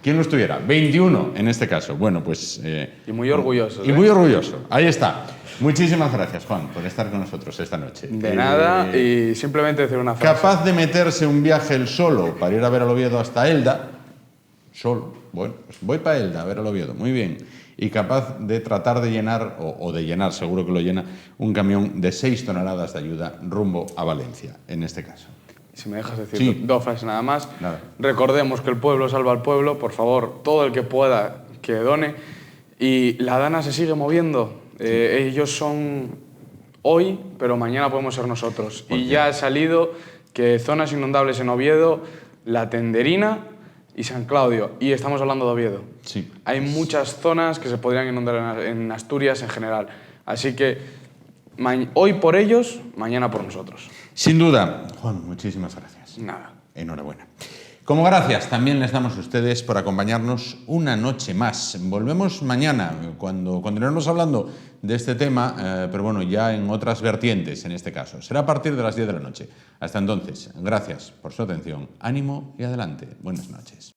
¿quién lo estuviera? 21 en este caso. Bueno, pues... y muy orgulloso. Y muy orgulloso. Ahí está. Muchísimas gracias, Juan, por estar con nosotros esta noche. De nada, y simplemente decir una frase. Capaz de meterse un viaje él solo para ir a ver al Oviedo hasta Elda, Solo. Bueno, pues voy para Elda a ver el Oviedo. Muy bien. Y capaz de tratar de llenar, o de llenar, seguro que lo llena, un camión de 6 toneladas de ayuda rumbo a Valencia, en este caso. Si me dejas decir Sí. 2 frases nada más. Nada. Recordemos que el pueblo salva al pueblo. Por favor, todo el que pueda, que done. Y la Dana se sigue moviendo. Ellos son hoy, pero mañana podemos ser nosotros. Y ya ha salido que zonas inundables en Oviedo, La Tenderina y San Claudio. Y estamos hablando de Oviedo. Sí. Hay muchas zonas que se podrían inundar en Asturias en general. Así que hoy por ellos, mañana por nosotros. Sin duda. Juan, muchísimas gracias. Nada. Enhorabuena. Como gracias también les damos a ustedes por acompañarnos una noche más. Volvemos mañana cuando continuaremos hablando de este tema, pero bueno, ya en otras vertientes en este caso. Será a partir de las 10 de la noche. Hasta entonces, gracias por su atención, ánimo y adelante. Buenas noches.